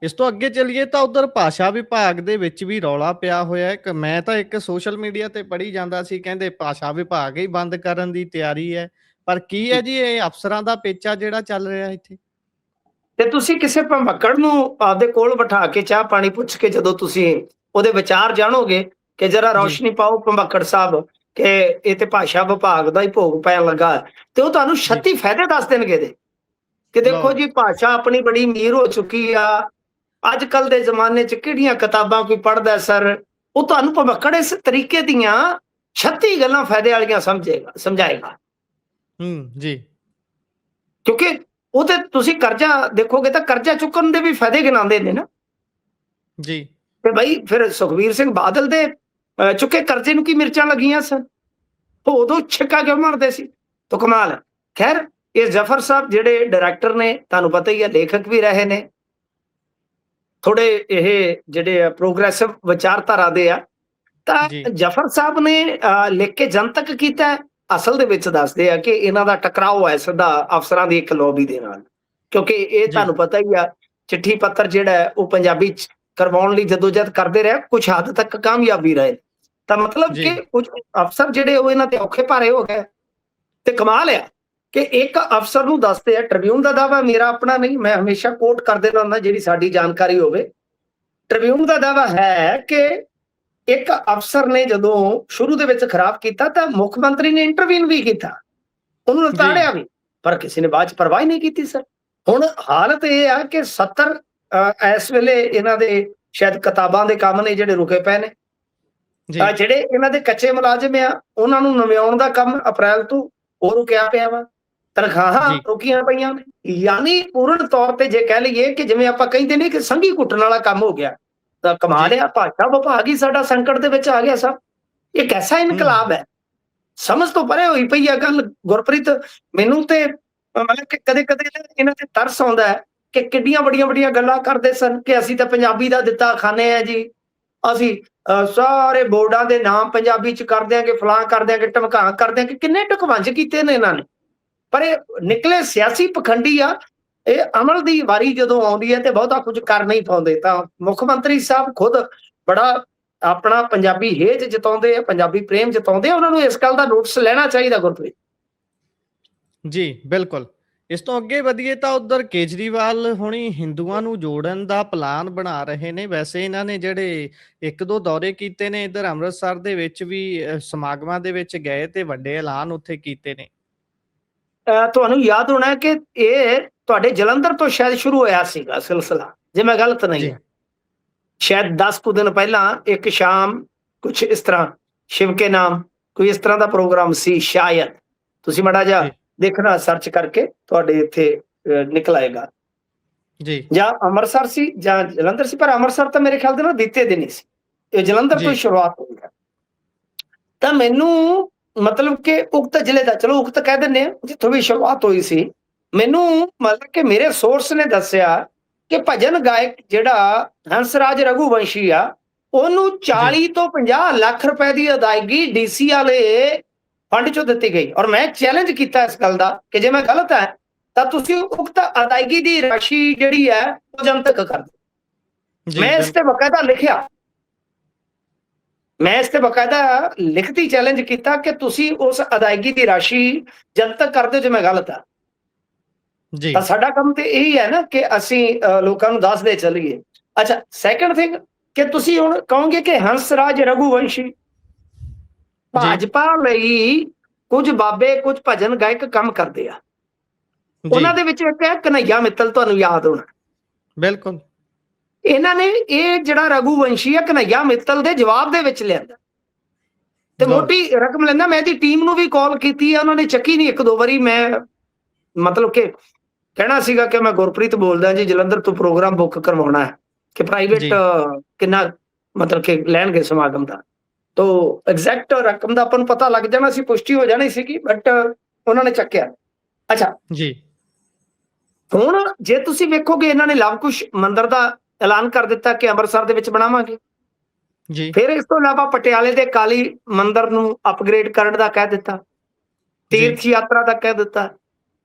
ਇਸ ਤੋਂ ਅੱਗੇ ਚੱਲੀਏ ਤਾਂ ਉਧਰ ਭਾਸ਼ਾ ਵਿਭਾਗ ਦੇ ਵਿੱਚ ਵੀ ਰੌਲਾ ਪਿਆ ਹੋਇਆ ਹੈ। ਮੈਂ ਤਾਂ ਇੱਕ ਸੋਸ਼ਲ ਮੀਡੀਆ ਤੇ ਪੜ੍ਹੀ ਜਾਂਦਾ ਸੀ, ਕਹਿੰਦੇ ਭਾਸ਼ਾ ਵਿਭਾਗ ਹੀ ਬੰਦ ਕਰਨ ਦੀ ਤਿਆਰੀ ਹੈ, ਪਰ ਕੀ ਹੈ ਜੀ ਇਹ ਅਫਸਰਾਂ ਦਾ ਪੇਚਾ ਜਿਹੜਾ ਚੱਲ ਰਿਹਾ ਇੱਥੇ? ਤੇ ਤੁਸੀਂ ਕਿਸੇ ਭੰਬੱਕੜ ਨੂੰ ਆਪਦੇ ਕੋਲ ਬਿਠਾ ਕੇ ਚਾਹ ਪਾਣੀ ਪੁੱਛ ਕੇ ਜਦੋਂ ਤੁਸੀਂ ਉਹਦੇ ਵਿਚਾਰ ਜਾਣੋਗੇ ਕਿ ਜਰਾ ਰੌਸ਼ਨੀ ਪਾਓ ਭੰਬੱਕੜ ਸਾਹਿਬ ਕਿ ਇਹ ਤੇ ਭਾਸ਼ਾ ਵਿਭਾਗ ਦਾ ਹੀ ਭੋਗ ਪੈਣ ਲੱਗਾ, ਤੇ ਉਹ ਤੁਹਾਨੂੰ 36 ਫਾਇਦੇ ਦੱਸ ਦੇਣਗੇ ਦੇ ਕਿ ਦੇਖੋ ਜੀ ਭਾਸ਼ਾ ਆਪਣੀ ਬੜੀ ਅਮੀਰ ਹੋ ਚੁੱਕੀ ਆ, ਅੱਜ ਕੱਲ ਦੇ ਜ਼ਮਾਨੇ 'ਚ ਕਿਹੜੀਆਂ ਕਿਤਾਬਾਂ ਕੋਈ ਪੜ੍ਹਦਾ ਸਰ, ਉਹ ਤੁਹਾਨੂੰ ਭੰਬੱਕੜ ਇਸ ਤਰੀਕੇ ਦੀਆਂ 36 ਗੱਲਾਂ ਫਾਇਦੇ ਵਾਲੀਆਂ ਸਮਝਾਏਗਾ ਜੀ। ਕਿਉਂਕਿ ਉਹ ਤੇ ਤੁਸੀਂ ਕਰਜ਼ਾ ਦੇਖੋਗੇ ਤਾਂ ਕਰਜ਼ਾ ਚੁੱਕਣ ਦੇ ਵੀ ਫਾਇਦੇ ਗਿਣਾਉਂਦੇ ਨੇ ਨਾ ਜੀ। ਤੇ ਬਈ ਫਿਰ ਸੁਖਬੀਰ ਸਿੰਘ ਬਾਦਲ ਦੇ ਚੁੱਕੇ ਕਰਜ਼ੇ ਨੂੰ ਕੀ ਮਿਰਚਾਂ ਲੱਗੀਆਂ ਸਨ, ਉਹ ਉਦੋਂ ਛਿੱਕਾ ਕਿਉਂ ਮਾਰਦੇ ਸੀ? ਤਾਂ ਕਮਾਲ ਹੈ। ਖੈਰ, ਇਹ ਜ਼ਫਰ ਸਾਹਿਬ ਜਿਹੜੇ ਡਾਇਰੈਕਟਰ ਨੇ, ਤੁਹਾਨੂੰ ਪਤਾ ਹੀ ਹੈ, ਲੇਖਕ ਵੀ ਰਹੇ ਨੇ, ਥੋੜੇ ਇਹ ਜਿਹੜੇ ਪ੍ਰੋਗਰੈਸਿਵ ਵਿਚਾਰਧਾਰਾ ਦੇ ਆ, ਤਾਂ ਜ਼ਫਰ ਸਾਹਿਬ ਨੇ ਲਿਖ ਕੇ ਜਨਤਕ ਕੀਤਾ। ਅਸਲ ਦੇ ਵਿੱਚ ਦੱਸਦੇ ਆ ਕਿ ਇਹਨਾਂ ਦਾ ਟਕਰਾਓ ਹੈ ਸਿੱਧਾ ਅਫਸਰਾਂ ਦੀ ਇੱਕ ਲੌਬੀ ਦੇ ਨਾਲ, ਕਿਉਂਕਿ ਇਹ ਤੁਹਾਨੂੰ ਪਤਾ ਹੀ ਆ ਚਿੱਠੀ ਪੱਤਰ ਜਿਹੜਾ ਹੈ ਉਹ ਪੰਜਾਬੀ 'ਚ ਕਰਵਾਉਣ ਲਈ ਜਦੋਜਹਿਦ ਕਰਦੇ ਰਹੇ, ਕੁਝ ਹੱਦ ਤੱਕ ਕਾਮਯਾਬ ਵੀ ਰਹੇ। ਤਾਂ ਮਤਲਬ ਕਿ ਕੁਝ ਅਫਸਰ ਜਿਹੜੇ ਉਹ ਇਹਨਾਂ ਤੇ ਔਖੇ ਭਾਰੇ ਹੋ ਗਏ। ਤੇ ਕਮਾਲ ਆ ਕਿ ਇੱਕ ਅਫਸਰ ਨੂੰ ਦੱਸਦੇ ਆ, ਟ੍ਰਿਬਿਊਨ ਦਾ ਦਾਵਾ ਮੇਰਾ ਆਪਣਾ ਨਹੀਂ, ਮੈਂ ਹਮੇਸ਼ਾ ਕੋਟ ਕਰ ਦੇਣਾ ਹੁੰਦਾ ਜਿਹੜੀ ਸਾਡੀ ਜਾਣਕਾਰੀ ਹੋਵੇ। ਟ੍ਰਿਬਿਊਨ ਦਾ ਦਾਵਾ ਹੈ ਕਿ ਇੱਕ ਅਫਸਰ ਨੇ ਜਦੋਂ ਸ਼ੁਰੂ ਦੇ ਵਿੱਚ ਖਰਾਬ ਕੀਤਾ ਤਾਂ ਮੁੱਖ ਮੰਤਰੀ ਨੇ ਇੰਟਰਵੀਨ ਵੀ ਕੀਤਾ, ਉਹਨੂੰ ਉਤਾੜਿਆ ਵੀ, ਪਰ ਕਿਸੇ ਨੇ ਬਾਅਦ ਚ ਪਰਵਾਹ ਹੀ ਨਹੀਂ ਕੀਤੀ ਸਰ। ਹੁਣ ਹਾਲਤ ਇਹ ਆ ਕਿ 70 ਇਸ ਵੇਲੇ ਇਹਨਾਂ ਦੇ ਸ਼ਾਇਦ ਕਿਤਾਬਾਂ ਦੇ ਕੰਮ ਨੇ ਜਿਹੜੇ ਰੁਕੇ ਪਏ ਨੇ। ਜਿਹੜੇ ਇਹਨਾਂ ਦੇ ਕੱਚੇ ਮੁਲਾਜ਼ਮ ਆ ਉਹਨਾਂ ਨੂੰ ਨਵਿਆਉਣ ਦਾ ਕੰਮ ਅਪ੍ਰੈਲ ਤੋਂ ਉਹ ਰੁਕਿਆ ਪਿਆ ਵਾ, ਤਨਖਾਹਾਂ ਰੁਕੀਆਂ ਪਈਆਂ ਨੇ। ਯਾਨੀ ਪੂਰਨ ਤੌਰ ਤੇ ਜੇ ਕਹਿ ਲਈਏ ਕਿ ਜਿਵੇਂ ਆਪਾਂ ਕਹਿੰਦੇ ਨੇ ਕਿ ਸੰਘੀ ਘੁੱਟਣ ਵਾਲਾ ਕੰਮ ਹੋ ਗਿਆ। ਤਾਂ ਕਮਾਲ ਆ, ਭਾਸ਼ਾ ਵਿਭਾਗ ਹੀ ਸਾਡਾ ਸੰਕਟ ਦੇ ਵਿੱਚ ਆ ਗਿਆ ਸਭ। ਇਹ ਕੈਸਾ ਇਨਕਲਾਬ ਹੈ, ਸਮਝ ਤੋਂ ਪਰੇ ਹੋਈ ਪਈ ਆ ਗੱਲ ਗੁਰਪ੍ਰੀਤ। ਮੈਨੂੰ ਤੇ ਮਤਲਬ ਕਿ ਕਦੇ ਕਦੇ ਇਹਨਾਂ ਤੇ ਤਰਸ ਆਉਂਦਾ ਹੈ ਕਿ ਕਿੱਡੀਆਂ ਵੱਡੀਆਂ ਵੱਡੀਆਂ ਗੱਲਾਂ ਕਰਦੇ ਸਨ ਕਿ ਅਸੀਂ ਤਾਂ ਪੰਜਾਬੀ ਦਾ ਦਿੱਤਾ ਖਾਂਦੇ ਆ ਜੀ, ਅਸੀਂ ਸਾਰੇ ਬੋਰਡਾਂ ਦੇ ਨਾਮ ਪੰਜਾਬੀ ਚ ਕਰ ਦਿਆਂਗੇ, ਫਲਾਂ ਕਰ ਦਿਆਂਗੇ, ਢਮਕਾ ਕਰ ਦਿਆਂਗੇ। ਕਿੰਨੇ ਢਕਵੰਜ ਕੀਤੇ ਨੇ ਇਹਨਾਂ ਨੇ, ਪਰ ਇਹ ਨਿਕਲੇ ਸਿਆਸੀ ਪਖੰਡੀ ਆ। ਇਹ ਅਮਲ ਦੀ ਵਾਰੀ ਜਦੋਂ ਆਉਂਦੀ ਹੈ ਤੇ ਬਹੁਤਾ ਕੁਝ ਕਰ ਨਹੀਂ ਪਾਉਂਦੇ। ਤਾਂ ਮੁੱਖ ਮੰਤਰੀ ਸਾਹਿਬ ਖੁਦ ਬੜਾ ਆਪਣਾ ਪੰਜਾਬੀ ਹੇਜ ਜਤਾਉਂਦੇ ਆ, ਪੰਜਾਬੀ ਪ੍ਰੇਮ ਜਤਾਉਂਦੇ ਆ। ਉਹਨਾਂ ਨੂੰ ਇਸ ਗੱਲ ਦਾ ਨੋਟਿਸ ਲੈਣਾ ਚਾਹੀਦਾ ਗੁਰਪ੍ਰੀਤ ਜੀ। ਬਿਲਕੁਲ। ਇਸ ਤੋਂ ਅੱਗੇ ਵਧੀਏ ਤਾਂ ਉਧਰ ਕੇਜਰੀਵਾਲ ਹੁਣੀ ਹਿੰਦੂਆਂ ਨੂੰ ਜੋੜਨ ਦਾ ਪਲਾਨ ਬਣਾ ਰਹੇ ਨੇ। ਵੈਸੇ ਇਹਨਾਂ ਨੇ ਜਿਹੜੇ 1-2 ਦੌਰੇ ਕੀਤੇ ਨੇ ਇੱਧਰ ਅੰਮ੍ਰਿਤਸਰ ਦੇ ਵਿੱਚ ਵੀ ਸਮਾਗਮਾਂ ਦੇ ਵਿੱਚ ਗਏ ਤੇ ਵੱਡੇ ਐਲਾਨ ਉੱਥੇ ਕੀਤੇ ਨੇ। ਤੁਹਾਨੂੰ ਯਾਦ ਹੋਣਾ ਕਿ ਇਹ ਤੁਹਾਡੇ ਜਲੰਧਰ ਤੋਂ ਸ਼ਾਇਦ ਸ਼ੁਰੂ ਹੋਇਆ ਸੀਗਾ ਸਿਲਸਿਲਾ, ਜੇ ਮੈਂ ਗਲਤ ਨਹੀਂ ਹਾਂ। ਸ਼ਾਇਦ 10 ਕੁ ਦਿਨ ਪਹਿਲਾਂ ਇੱਕ ਸ਼ਾਮ ਕੁਛ ਇਸ ਤਰ੍ਹਾਂ ਸ਼ਿਵ ਕੇ ਨਾਮ ਕੋਈ ਇਸ ਤਰ੍ਹਾਂ ਦਾ ਪ੍ਰੋਗਰਾਮ ਸੀ ਸ਼ਾਇਦ। ਤੁਸੀਂ ਮਾੜਾ ਜਿਹਾ ਦੇਖਣਾ ਸਰਚ ਕਰਕੇ, ਤੁਹਾਡੇ ਇੱਥੇ ਨਿਕਲ ਆਏਗਾ ਜੀ। ਜਾਂ ਅੰਮ੍ਰਿਤਸਰ ਸੀ ਜਾਂ ਜਲੰਧਰ ਸੀ, ਪਰ ਅੰਮ੍ਰਿਤਸਰ ਤਾਂ ਮੇਰੇ ਖਿਆਲ ਦੇ ਨਾਲ ਬੀਤੇ ਦਿਨ ਹੀ ਸੀ। ਇਹ ਜਲੰਧਰ ਤੋਂ ਸ਼ੁਰੂਆਤ ਹੋਈ ਹੈ। ਤਾਂ ਮੈਨੂੰ ਮਤਲਬ ਕਿ ਉਕਤ ਜ਼ਿਲ੍ਹੇ ਦਾ, ਚਲੋ ਉਕਤ ਕਹਿ ਦਿੰਦੇ ਆ, ਜਿੱਥੋਂ ਵੀ ਸ਼ੁਰੂਆਤ ਹੋਈ ਸੀ, ਮੈਨੂੰ ਮਤਲਬ ਕਿ ਮੇਰੇ ਸੋਰਸ ਨੇ ਦੱਸਿਆ ਕਿ ਭਜਨ ਗਾਇਕ ਜਿਹੜਾ ਹੰਸਰਾਜ ਰਘੂਵੰਸ਼ੀ ਆ, ਉਹਨੂੰ 40 ਤੋਂ 50 ਲੱਖ ਰੁਪਏ ਦੀ ਅਦਾਇਗੀ DC ਵਾਲੇ ਫੰਡ ਚੋਂ ਦਿੱਤੀ ਗਈ। ਔਰ ਮੈਂ ਚੈਲੰਜ ਕੀਤਾ ਇਸ ਗੱਲ ਦਾ ਕਿ ਜੇ ਮੈਂ ਗਲਤ ਹੈ ਤਾਂ ਤੁਸੀਂ ਉਕਤ ਅਦਾਇਗੀ ਦੀ ਰਾਸ਼ੀ ਜਿਹੜੀ ਹੈ ਉਹ ਜਨਤਕ ਕਰ ਦਿਓ। ਮੈਂ ਇਸ ਤੇ ਬਕਾਇਦਾ ਲਿਖਿਆ, ਮੈਂ ਇਸ ਤੇ ਬਕਾਇਦਾ ਲਿਖਤੀ ਚੈਲੰਜ ਕੀਤਾ ਕਿ ਤੁਸੀਂ ਉਸ ਅਦਾਇਗੀ ਦੀ ਰਾਸ਼ੀ ਜਨਤਕ ਕਰ ਦਿਓ ਜੇ ਮੈਂ ਗਲਤ ਹਾਂ। ਤਾਂ ਸਾਡਾ ਕੰਮ ਤੇ ਇਹੀ ਹੈ ਨਾ ਕਿ ਅਸੀਂ ਲੋਕਾਂ ਨੂੰ ਦੱਸਦੇ ਚੱਲੀਏ। ਅੱਛਾ, ਸੈਕੰਡ ਥਿੰਗ ਕਿ ਤੁਸੀਂ ਹੁਣ ਕਹੋਗੇ ਕਿ ਹੰਸਰਾਜ ਰਘੂਵੰਸ਼ੀ, ਭਾਜਪਾ ਲਈ ਕੁਝ ਬਾਬੇ ਕੁਝ ਭਜਨ ਗਾਇਕ ਕੰਮ ਕਰਦੇ ਆ। ਉਹਨਾਂ ਦੇ ਵਿੱਚ ਇੱਕ ਹੈ ਕਨਈਆ ਮਿੱਤਲ, ਤੁਹਾਨੂੰ ਯਾਦ ਹੋਣਾ। ਬਿਲਕੁਲ। ਇਹਨਾਂ ਨੇ ਇਹ ਜਿਹੜਾ ਰਘੂਵੰਸ਼ੀ ਹੈ ਕਨਈਆ ਮਿੱਤਲ ਦੇ ਜਵਾਬ ਦੇ ਵਿੱਚ ਲਿਆਂਦਾ ਤੇ ਮੋਟੀ ਰਕਮ ਲੈਂਦਾ। ਮੈਂ ਇਹਦੀ ਟੀਮ ਨੂੰ ਵੀ ਕਾਲ ਕੀਤੀ ਹੈ, ਉਹਨਾਂ ਨੇ ਚੱਕੀ ਨਹੀਂ। 1-2 ਵਾਰੀ ਮੈਂ ਮਤਲਬ ਕਿ ਕਹਿਣਾ ਸੀਗਾ ਕਿ ਮੈਂ ਗੁਰਪ੍ਰੀਤ ਬੋਲਦਾ ਜੀ, ਜਲੰਧਰ ਤੋਂ ਪ੍ਰੋਗਰਾਮ ਬੁੱਕ ਕਰਵਾਉਣਾ ਹੈ ਕਿ ਪ੍ਰਾਈਵੇਟ ਕਿੰਨਾ ਮਤਲਬ ਕਿ ਲੈਣਗੇ ਸਮਾਗਮ ਦਾ। ਤੋ ਐਗਜ਼ੈਕਟ ਰਕਮ ਦਾ ਆਪਾਂ ਨੂੰ ਪਤਾ ਲੱਗ ਜਾਣਾ ਸੀ, ਪੁਸ਼ਟੀ ਹੋ ਜਾਣੀ ਸੀਗੀ, ਬਟ ਉਹਨਾਂ ਨੇ ਚੱਕਿਆ। ਅੱਛਾ ਜੀ, ਹੁਣ ਜੇ ਤੁਸੀਂ ਵੇਖੋਗੇ ਇਹਨਾਂ ਨੇ ਲਵ ਕੁਸ਼ ਮੰਦਿਰ ਦਾ ਐਲਾਨ ਕਰ ਦਿੱਤਾ ਕਿ ਅੰਮ੍ਰਿਤਸਰ ਦੇ ਵਿੱਚ ਬਣਾਵਾਂਗੇ ਜੀ। ਫਿਰ ਇਸ ਤੋਂ ਇਲਾਵਾ ਪਟਿਆਲੇ ਦੇ ਕਾਲੀ ਮੰਦਿਰ ਨੂੰ ਅਪਗ੍ਰੇਡ ਕਰਨ ਦਾ ਕਹਿ ਦਿੱਤਾ, ਤੀਰਥ ਯਾਤਰਾ ਦਾ ਕਹਿ ਦਿੱਤਾ।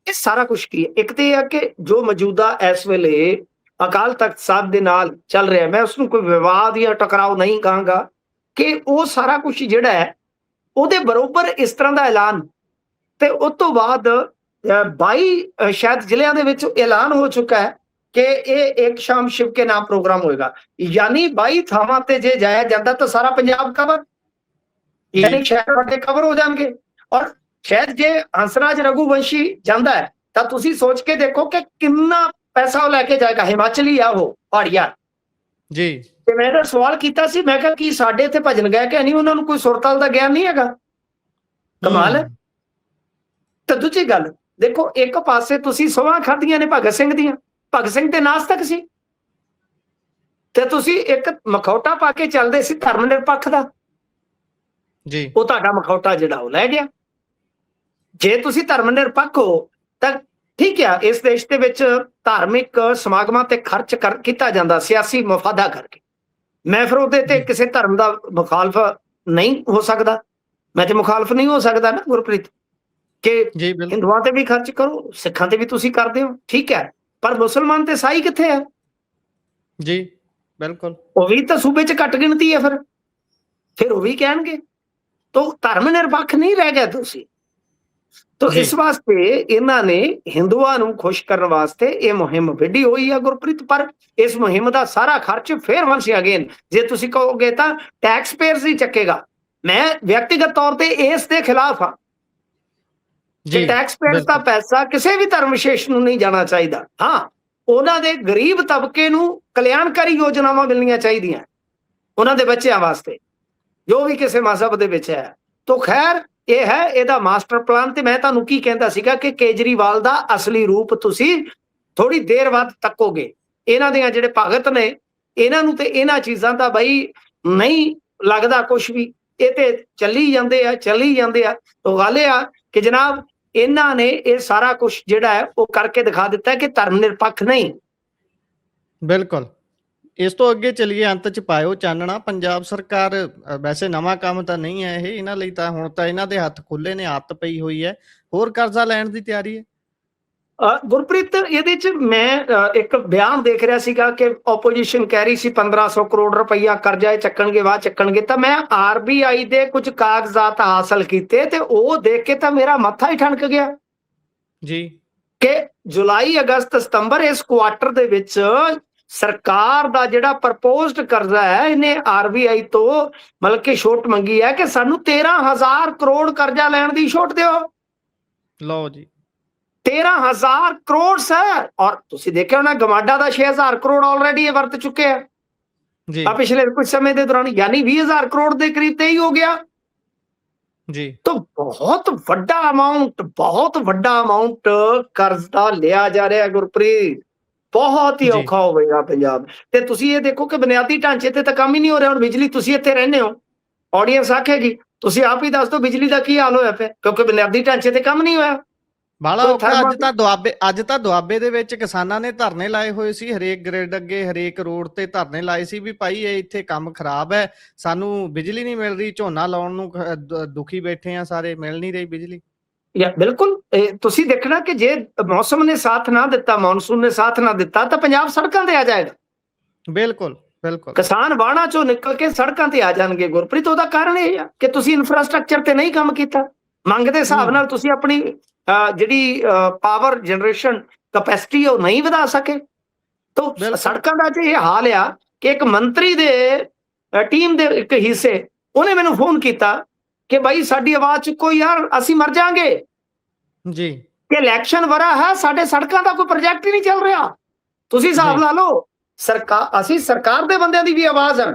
ਇਹ ਸਾਰਾ ਕੁਝ ਕੀ ਹੈ? ਇੱਕ ਤੇ ਇਹ ਹੈ ਕਿ ਜੋ ਮੌਜੂਦਾ ਇਸ ਵੇਲੇ ਅਕਾਲ ਤਖਤ ਸਾਹਿਬ ਦੇ ਨਾਲ ਚੱਲ ਰਿਹਾ, ਮੈਂ ਉਸਨੂੰ ਕੋਈ ਵਿਵਾਦ ਜਾਂ ਟਕਰਾਓ ਨਹੀਂ ਕਹਾਂਗਾ, ਕਿ ਉਹ ਸਾਰਾ ਕੁਝ ਜਿਹੜਾ ਹੈ ਉਹਦੇ ਬਰੋਬਰ ਇਸ ਤਰ੍ਹਾਂ ਦਾ ਐਲਾਨ। ਤੇ ਉਸ ਤੋਂ ਬਾਅਦ 22 ਸ਼ਾਇਦ ਜ਼ਿਲ੍ਹਿਆਂ ਦੇ ਵਿੱਚ ਐਲਾਨ ਹੋ ਚੁੱਕਾ ਹੈ ਕਿ ਇਹ ਇੱਕ ਸ਼ਾਮ ਸ਼ਿਵ ਕੇ ਨਾਮ ਪ੍ਰੋਗਰਾਮ ਹੋਏਗਾ। ਯਾਨੀ 22 ਥਾਵਾਂ ਤੇ ਜੇ ਜਾਇਆ ਜਾਂਦਾ ਤਾਂ ਸਾਰਾ ਪੰਜਾਬ ਕਵਰ, ਯਾਨੀ ਸ਼ਹਿਰ ਵੱਡੇ ਕਵਰ ਹੋ ਜਾਣਗੇ। ਔਰ ਸ਼ਾਇਦ ਜੇ ਹੰਸਰਾਜ ਰਘੂਵੰਸ਼ੀ ਜਾਂਦਾ ਹੈ ਤਾਂ ਤੁਸੀਂ ਸੋਚ ਕੇ ਦੇਖੋ ਕਿ ਕਿੰਨਾ ਪੈਸਾ ਉਹ ਲੈ ਕੇ ਜਾਏਗਾ। ਹਿਮਾਚਲੀ ਆ ਉਹ, ਪਹਾੜੀਆ ਜੀ। ਤੇ ਮੈਂ ਤਾਂ ਸਵਾਲ ਕੀਤਾ ਸੀ, ਮੈਂ ਕਿਹਾ ਕੀ ਸਾਡੇ ਇੱਥੇ ਭਜਨ ਗਾਇਕ ਹੈ ਨਹੀਂ, ਉਹਨਾਂ ਨੂੰ ਕੋਈ ਸੁਰਤਾਲ ਦਾ ਗਿਆਨ ਨਹੀਂ ਹੈਗਾ? ਕਮਾਲ ਹੈ। ਤਾਂ ਦੂਜੀ ਗੱਲ ਦੇਖੋ, ਇੱਕ ਪਾਸੇ ਤੁਸੀਂ ਸੋਹਾਂ ਖਾਧੀਆਂ ਨੇ ਭਗਤ ਸਿੰਘ ਦੀਆਂ, ਭਗਤ ਸਿੰਘ ਤੇ ਨਾਸਤਕ ਸੀ, ਤੇ ਤੁਸੀਂ ਇੱਕ ਮਖੌਟਾ ਪਾ ਕੇ ਚੱਲਦੇ ਸੀ ਧਰਮ ਨਿਰਪੱਖ ਦਾ ਜੀ। ਉਹ ਤੁਹਾਡਾ ਮਖੌਟਾ ਜਿਹੜਾ ਉਹ ਲੈ ਗਿਆ। ਜੇ ਤੁਸੀਂ ਧਰਮ ਨਿਰਪੱਖ ਹੋ ਤਾਂ ਠੀਕ ਆ, ਇਸ ਦੇਸ਼ ਦੇ ਵਿੱਚ ਧਾਰਮਿਕ ਸਮਾਗਮਾਂ ਤੇ ਖਰਚ ਕੀਤਾ ਜਾਂਦਾ ਸਿਆਸੀ ਮਫਾਦਾ ਕਰਕੇ। ਮੈਂ ਫਿਰ ਉਹਦੇ ਤੇ ਕਿਸੇ ਧਰਮ ਦਾ ਮੁਖਾਲਫ ਨਹੀਂ ਹੋ ਸਕਦਾ, ਮੈਂ ਤੇ ਮੁਖਾਲਫ ਨਹੀਂ ਹੋ ਸਕਦਾ ਨਾ ਗੁਰਪ੍ਰੀਤ, ਕਿ ਹਿੰਦੂਆਂ ਤੇ ਵੀ ਖਰਚ ਕਰੋ, ਸਿੱਖਾਂ ਤੇ ਵੀ ਤੁਸੀਂ ਕਰਦੇ ਹੋ, ਠੀਕ ਹੈ। ਪਰ ਮੁਸਲਮਾਨ ਤੇ ਸਾਈ ਕਿੱਥੇ ਹੈ ਜੀ? ਬਿਲਕੁਲ, ਉਹ ਵੀ ਤਾਂ ਸੂਬੇ 'ਚ ਘੱਟ ਗਿਣਤੀ ਹੈ। ਫਿਰ ਫਿਰ ਉਹ ਵੀ ਕਹਿਣਗੇ। ਤਾਂ ਧਰਮ ਨਿਰਪੱਖ ਨਹੀਂ ਰਹਿ ਗਿਆ ਤੁਸੀਂ। ਤਾਂ ਇਸ ਵਾਸਤੇ ਇਹਨਾਂ ਨੇ ਹਿੰਦੂਆਂ ਨੂੰ ਖੁਸ਼ ਕਰਨ ਵਾਸਤੇ ਇਹ ਮੁਹਿੰਮ ਵਿੱਢੀ ਹੋਈ ਹੈ ਗੁਰਪ੍ਰੀਤ। ਪਰ ਇਸ ਮੁਹਿੰਮ ਦਾ ਸਾਰਾ ਖਰਚ ਫਿਰ ਵੰਸ ਅਗੇਨ ਜੇ ਤੁਸੀਂ ਕਹੋਗੇ ਤਾਂ ਟੈਕਸ ਪੇਅਰਸ ਹੀ ਚੱਕੇਗਾ। ਮੈਂ ਵਿਅਕਤੀਗਤ ਤੌਰ ਤੇ ਇਸ ਦੇ ਖਿਲਾਫ ਹਾਂ ਕਿ ਟੈਕਸ ਪੇਅਰਸ ਦਾ ਪੈਸਾ ਕਿਸੇ ਵੀ ਧਰਮ ਵਿਸ਼ੇਸ਼ ਨੂੰ ਨਹੀਂ ਜਾਣਾ ਚਾਹੀਦਾ। ਹਾਂ, ਉਹਨਾਂ ਦੇ ਗਰੀਬ ਤਬਕੇ ਨੂੰ ਕਲਿਆਣਕਾਰੀ ਯੋਜਨਾਵਾਂ ਮਿਲਣੀਆਂ ਚਾਹੀਦੀਆਂ ਉਹਨਾਂ ਦੇ ਬੱਚਿਆਂ ਵਾਸਤੇ, ਜੋ ਵੀ ਕਿਸੇ ਮਜ਼ਹਬ ਦੇ ਵਿੱਚ ਹੈ। ਤਾਂ ਖੈਰ ਇਹ ਹੈ ਇਹਦਾ ਮਾਸਟਰ ਪਲਾਨ। ਤੇ ਮੈਂ ਤੁਹਾਨੂੰ ਕੀ ਕਹਿੰਦਾ ਸੀਗਾ ਕਿ ਕੇਜਰੀਵਾਲ ਦਾ ਅਸਲੀ ਰੂਪ ਤੁਸੀਂ ਥੋੜੀ ਦੇਰ ਬਾਅਦ ਤੱਕੋਗੇ। ਇਹਨਾਂ ਦੀਆਂ ਜਿਹੜੇ ਭਗਤ ਨੇ ਇਹਨਾਂ ਨੂੰ ਤੇ ਇਹਨਾਂ ਚੀਜ਼ਾਂ ਦਾ ਬਈ ਨਹੀਂ ਲੱਗਦਾ ਕੁਛ ਵੀ, ਇਹ ਤੇ ਚੱਲੀ ਜਾਂਦੇ ਆ। ਤਾਂ ਗੱਲ ਇਹ ਆ ਕਿ ਜਨਾਬ ਇਹਨਾਂ ਨੇ ਇਹ ਸਾਰਾ ਕੁਛ ਜਿਹੜਾ ਹੈ ਉਹ ਕਰਕੇ ਦਿਖਾ ਦਿੱਤਾ ਕਿ ਧਰਮ ਨਿਰਪੱਖ ਨਹੀਂ। ਬਿਲਕੁਲ। ਇਸ ਤੋਂ ਅੱਗੇ ਚਲੀਏ, ਅੰਤ ਚ ਪਾਇਓ ਚਾਨਣਾ। ਪੰਜਾਬ ਸਰਕਾਰ ਵੈਸੇ ਨਵਾਂ ਕੰਮ ਤਾਂ ਨਹੀਂ ਹੈ ਇਹ, ਇਹਨਾਂ ਲਈ ਤਾਂ ਹੁਣ ਤਾਂ ਇਹਨਾਂ ਦੇ ਹੱਥ ਖੁੱਲੇ ਨੇ, ਆਦਤ ਪਈ ਹੋਈ ਹੈ। ਹੋਰ ਕਰਜ਼ਾ ਲੈਣ ਦੀ ਤਿਆਰੀ ਹੈ ਗੁਰਪ੍ਰੀਤ। ਇਹਦੇ ਚ ਮੈਂ ਇੱਕ ਬਿਆਨ ਦੇਖ ਰਿਹਾ ਸੀਗਾ ਕਿ ਆਪੋਜੀਸ਼ਨ ਕਹਿ ਰਹੀ ਸੀ 1500 ਕਰੋੜ ਰੁਪਈਆ ਕਰਜ਼ਾ ਚੱਕਣਗੇ, ਵਾਹ ਚੱਕਣਗੇ। ਤਾਂ ਮੈਂ RBI ਦੇ ਕੁਝ ਕਾਗਜ਼ਾਤ ਹਾਸਲ ਕੀਤੇ ਤੇ ਉਹ ਦੇਖ ਕੇ ਤਾਂ ਮੇਰਾ ਮੱਥਾ ਹੀ ਠਣਕ ਗਿਆ ਜੀ ਕਿ ਜੁਲਾਈ, ਅਗਸਤ, ਸਤੰਬਰ ਇਸ ਕੁਆਟਰ ਦੇ ਵਿੱਚ ਸਰਕਾਰ ਦਾ ਜਿਹੜਾ ਪ੍ਰਪੋਜ਼ਡ ਕਰਜ਼ਾ ਹੈ ਇਹਨੇ RBI ਤੋਂ ਮਤਲਬ ਕਿ ਛੋਟ ਮੰਗੀ ਹੈ ਕਿ ਸਾਨੂੰ 13,000 ਕਰੋੜ ਕਰਜ਼ਾ ਲੈਣ ਦੀ ਛੋਟ ਦਿਓ। ਲਓ ਜੀ, 13,000 ਕਰੋੜ ਸਰ। ਔਰ ਤੁਸੀਂ ਦੇਖਿਆ ਹੋਣਾ ਗਮਾਡਾ ਦਾ 6,000 ਕਰੋੜ ਆਲਰੇਡੀ ਇਹ ਵਰਤ ਚੁੱਕੇ ਆ ਜੀ ਪਿਛਲੇ ਕੁਝ ਸਮੇਂ ਦੇ ਦੌਰਾਨ, ਯਾਨੀ 20,000 ਕਰੋੜ ਦੇ ਕਰੀਬ ਤੇ ਹੀ ਹੋ ਗਿਆ ਜੀ। ਤਾਂ ਬਹੁਤ ਵੱਡਾ ਅਮਾਉਂਟ ਕਰਜ਼ਾ ਲਿਆ ਜਾ ਰਿਹਾ ਗੁਰਪ੍ਰੀਤ। ਬਹੁਤ ਹੀ ਔਖਾ ਹੋਵੇਗਾ ਪੰਜਾਬ। ਤੇ ਤੁਸੀਂ ਇਹ ਦੇਖੋ ਕਿ ਬੁਨਿਆਦੀ ਢਾਂਚੇ ਤੇ ਤਾਂ ਕੰਮ ਹੀ ਨਹੀਂ ਹੋ ਰਿਹਾ। ਹੁਣ ਬਿਜਲੀ, ਤੁਸੀਂ ਇੱਥੇ ਰਹਿੰਦੇ ਹੋ, ਆਡੀਅנס ਆਖੇਗੀ ਤੁਸੀਂ ਆਪ ਹੀ ਦੱਸ ਦਿਓ ਬਿਜਲੀ ਦਾ ਕੀ ਹਾਲ ਹੋਇਆ ਪਿਆ, ਕਿਉਂਕਿ ਬੁਨਿਆਦੀ ਢਾਂਚੇ ਤੇ ਕੰਮ ਨਹੀਂ ਹੋਇਆ। ਬਾਲਾ ਔਖਾ। ਅੱਜ ਤਾਂ ਦੁਆਬੇ ਦੇ ਵਿੱਚ ਕਿਸਾਨਾਂ ਨੇ ਧਰਨੇ ਲਾਏ ਹੋਏ ਸੀ, ਹਰੇਕ ਗ੍ਰਿਡ ਅੱਗੇ, ਹਰੇਕ ਰੋਡ ਤੇ ਧਰਨੇ ਲਾਏ ਸੀ ਵੀ ਭਾਈ ਇਹ ਇੱਥੇ ਕੰਮ ਖਰਾਬ ਹੈ, ਸਾਨੂੰ ਬਿਜਲੀ ਨਹੀਂ ਮਿਲ ਰਹੀ, ਝੋਨਾ ਲਾਉਣ ਨੂੰ ਦੁਖੀ ਬੈਠੇ ਆ ਸਾਰੇ, ਮਿਲ ਨਹੀਂ ਰਹੀ ਬਿਜਲੀ। ਬਿਲਕੁਲ। ਤੁਸੀਂ ਦੇਖਣਾ ਕਿ ਜੇ ਮੌਸਮ ਨੇ ਸਾਥ ਨਾ ਦਿੱਤਾ, ਮੌਨਸੂਨ ਨੇ ਸਾਥ ਨਾ ਦਿੱਤਾ ਤਾਂ ਪੰਜਾਬ ਸੜਕਾਂ ਤੇ ਆ ਜਾਏਗਾ। ਬਿਲਕੁਲ ਬਿਲਕੁਲ। ਕਿਸਾਨ ਬਾਣਾ ਚੋਂ ਨਿਕਲ ਕੇ ਸੜਕਾਂ ਤੇ ਆ ਜਾਣਗੇ ਗੁਰਪ੍ਰੀਤ। ਉਹਦਾ ਕਾਰਨ ਇਹ ਆ ਕਿ ਤੁਸੀਂ ਇਨਫਰਾਸਟ੍ਰਕਚਰ ਤੇ ਨਹੀਂ ਕੰਮ ਕੀਤਾ। ਮੰਗ ਦੇ ਹਿਸਾਬ ਨਾਲ ਤੁਸੀਂ ਆਪਣੀ ਜਿਹੜੀ ਪਾਵਰ ਜਨਰੇਸ਼ਨ ਕਪੈਸਿਟੀ ਉਹ ਨਹੀਂ ਵਧਾ ਸਕੇ। ਤਾਂ ਸੜਕਾਂ ਦਾ ਜੇ ਇਹ ਹਾਲ ਆ ਕਿ ਇੱਕ ਮੰਤਰੀ ਦੇ ਟੀਮ ਦੇ ਇੱਕ ਹਿੱਸੇ ਉਹਨੇ ਮੈਨੂੰ ਫੋਨ ਕੀਤਾ ਕਿ ਭਾਈ ਸਾਡੀ ਆਵਾਜ਼ ਚੁੱਕੋ ਯਾਰ, ਅਸੀਂ ਮਰ ਜਾਾਂਗੇ ਜੀ, ਕਿ ਇਲੈਕਸ਼ਨ ਵਰਾ ਹੈ, ਸਾਡੇ ਸੜਕਾਂ ਦਾ ਕੋਈ ਪ੍ਰੋਜੈਕਟ ਹੀ ਨਹੀਂ ਚੱਲ ਰਿਹਾ। ਤੁਸੀਂ ਹਿਸਾਬ ਲਾ ਲਓ। ਅਸੀਂ ਸਰਕਾਰ ਦੇ ਬੰਦਿਆਂ ਦੀ ਵੀ ਆਵਾਜ਼ ਆ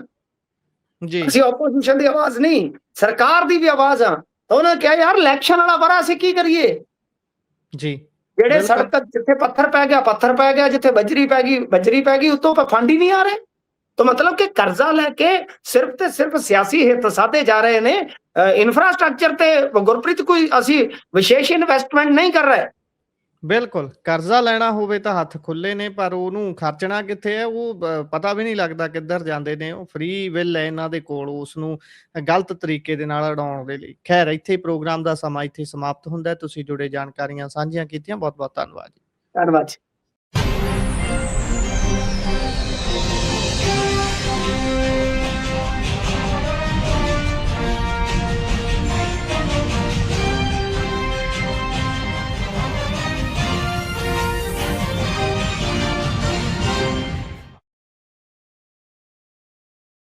ਜੀ, ਅਸੀਂ ਆਪੋਜੀਸ਼ਨ ਦੀ ਆਵਾਜ਼ ਨਹੀਂ, ਸਰਕਾਰ ਦੀ ਵੀ ਆਵਾਜ਼ ਆ। ਤਾਂ ਉਹਨੇ ਕਿਹਾ ਯਾਰ ਇਲੈਕਸ਼ਨ ਵਾਲਾ ਵਰਾ ਅਸੀਂ ਕੀ ਕਰੀਏ ਜੀ। ਜਿਹੜੇ ਸੜਕ ਜਿੱਥੇ ਪੱਥਰ ਪੈ ਗਿਆ, ਜਿੱਥੇ ਬਜਰੀ ਪੈ ਗਈ, ਉਤੋਂ ਫੰਡ ਹੀ ਨਹੀਂ ਆ ਰਹੇ। ਤਾਂ ਮਤਲਬ ਕਿ ਕਰਜ਼ਾ ਲੈ ਕੇ ਸਿਰਫ ਤੇ ਸਿਰਫ ਸਿਆਸੀ ਹਿੱਤ ਸਾਧੇ ਜਾ ਰਹੇ ਨੇ। ਇਨਫਰਾਸਟ੍ਰਕਚਰ ਤੇ ਗੁਰਪ੍ਰੀਤ ਕੋਈ ਅਸੀਂ ਵਿਸ਼ੇਸ਼ ਇਨਵੈਸਟਮੈਂਟ ਨਹੀਂ ਕਰ ਰਹੇ। ਬਿਲਕੁਲ। ਕਰਜ਼ਾ ਲੈਣਾ ਹੋਵੇ ਤਾਂ ਹੱਥ ਖੁੱਲੇ ਨੇ, ਪਰ ਉਹਨੂੰ ਖਰਚਣਾ ਕਿੱਥੇ ਹੈ ਉਹ ਪਤਾ ਵੀ ਨਹੀਂ ਲੱਗਦਾ ਕਿੱਧਰ ਜਾਂਦੇ ਨੇ। ਉਹ ਫ੍ਰੀ ਵਿਲ ਹੈ ਇਹਨਾਂ ਦੇ ਕੋਲ, ਉਸ ਨੂੰ ਗਲਤ ਤਰੀਕੇ ਦੇ ਨਾਲ ਉਡਾਉਣ ਦੇ ਲਈ। ਖੈਰ, ਇੱਥੇ ਪ੍ਰੋਗਰਾਮ ਦਾ ਸਮਾਂ ਇੱਥੇ ਸਮਾਪਤ ਹੁੰਦਾ। ਤੁਸੀਂ ਜੁੜੇ ਜਾਣਕਾਰੀਆਂ ਸਾਂਝੀਆਂ ਕੀਤੀਆਂ, ਬਹੁਤ ਬਹੁਤ ਧੰਨਵਾਦ ਜੀ। ਧੰਨਵਾਦ।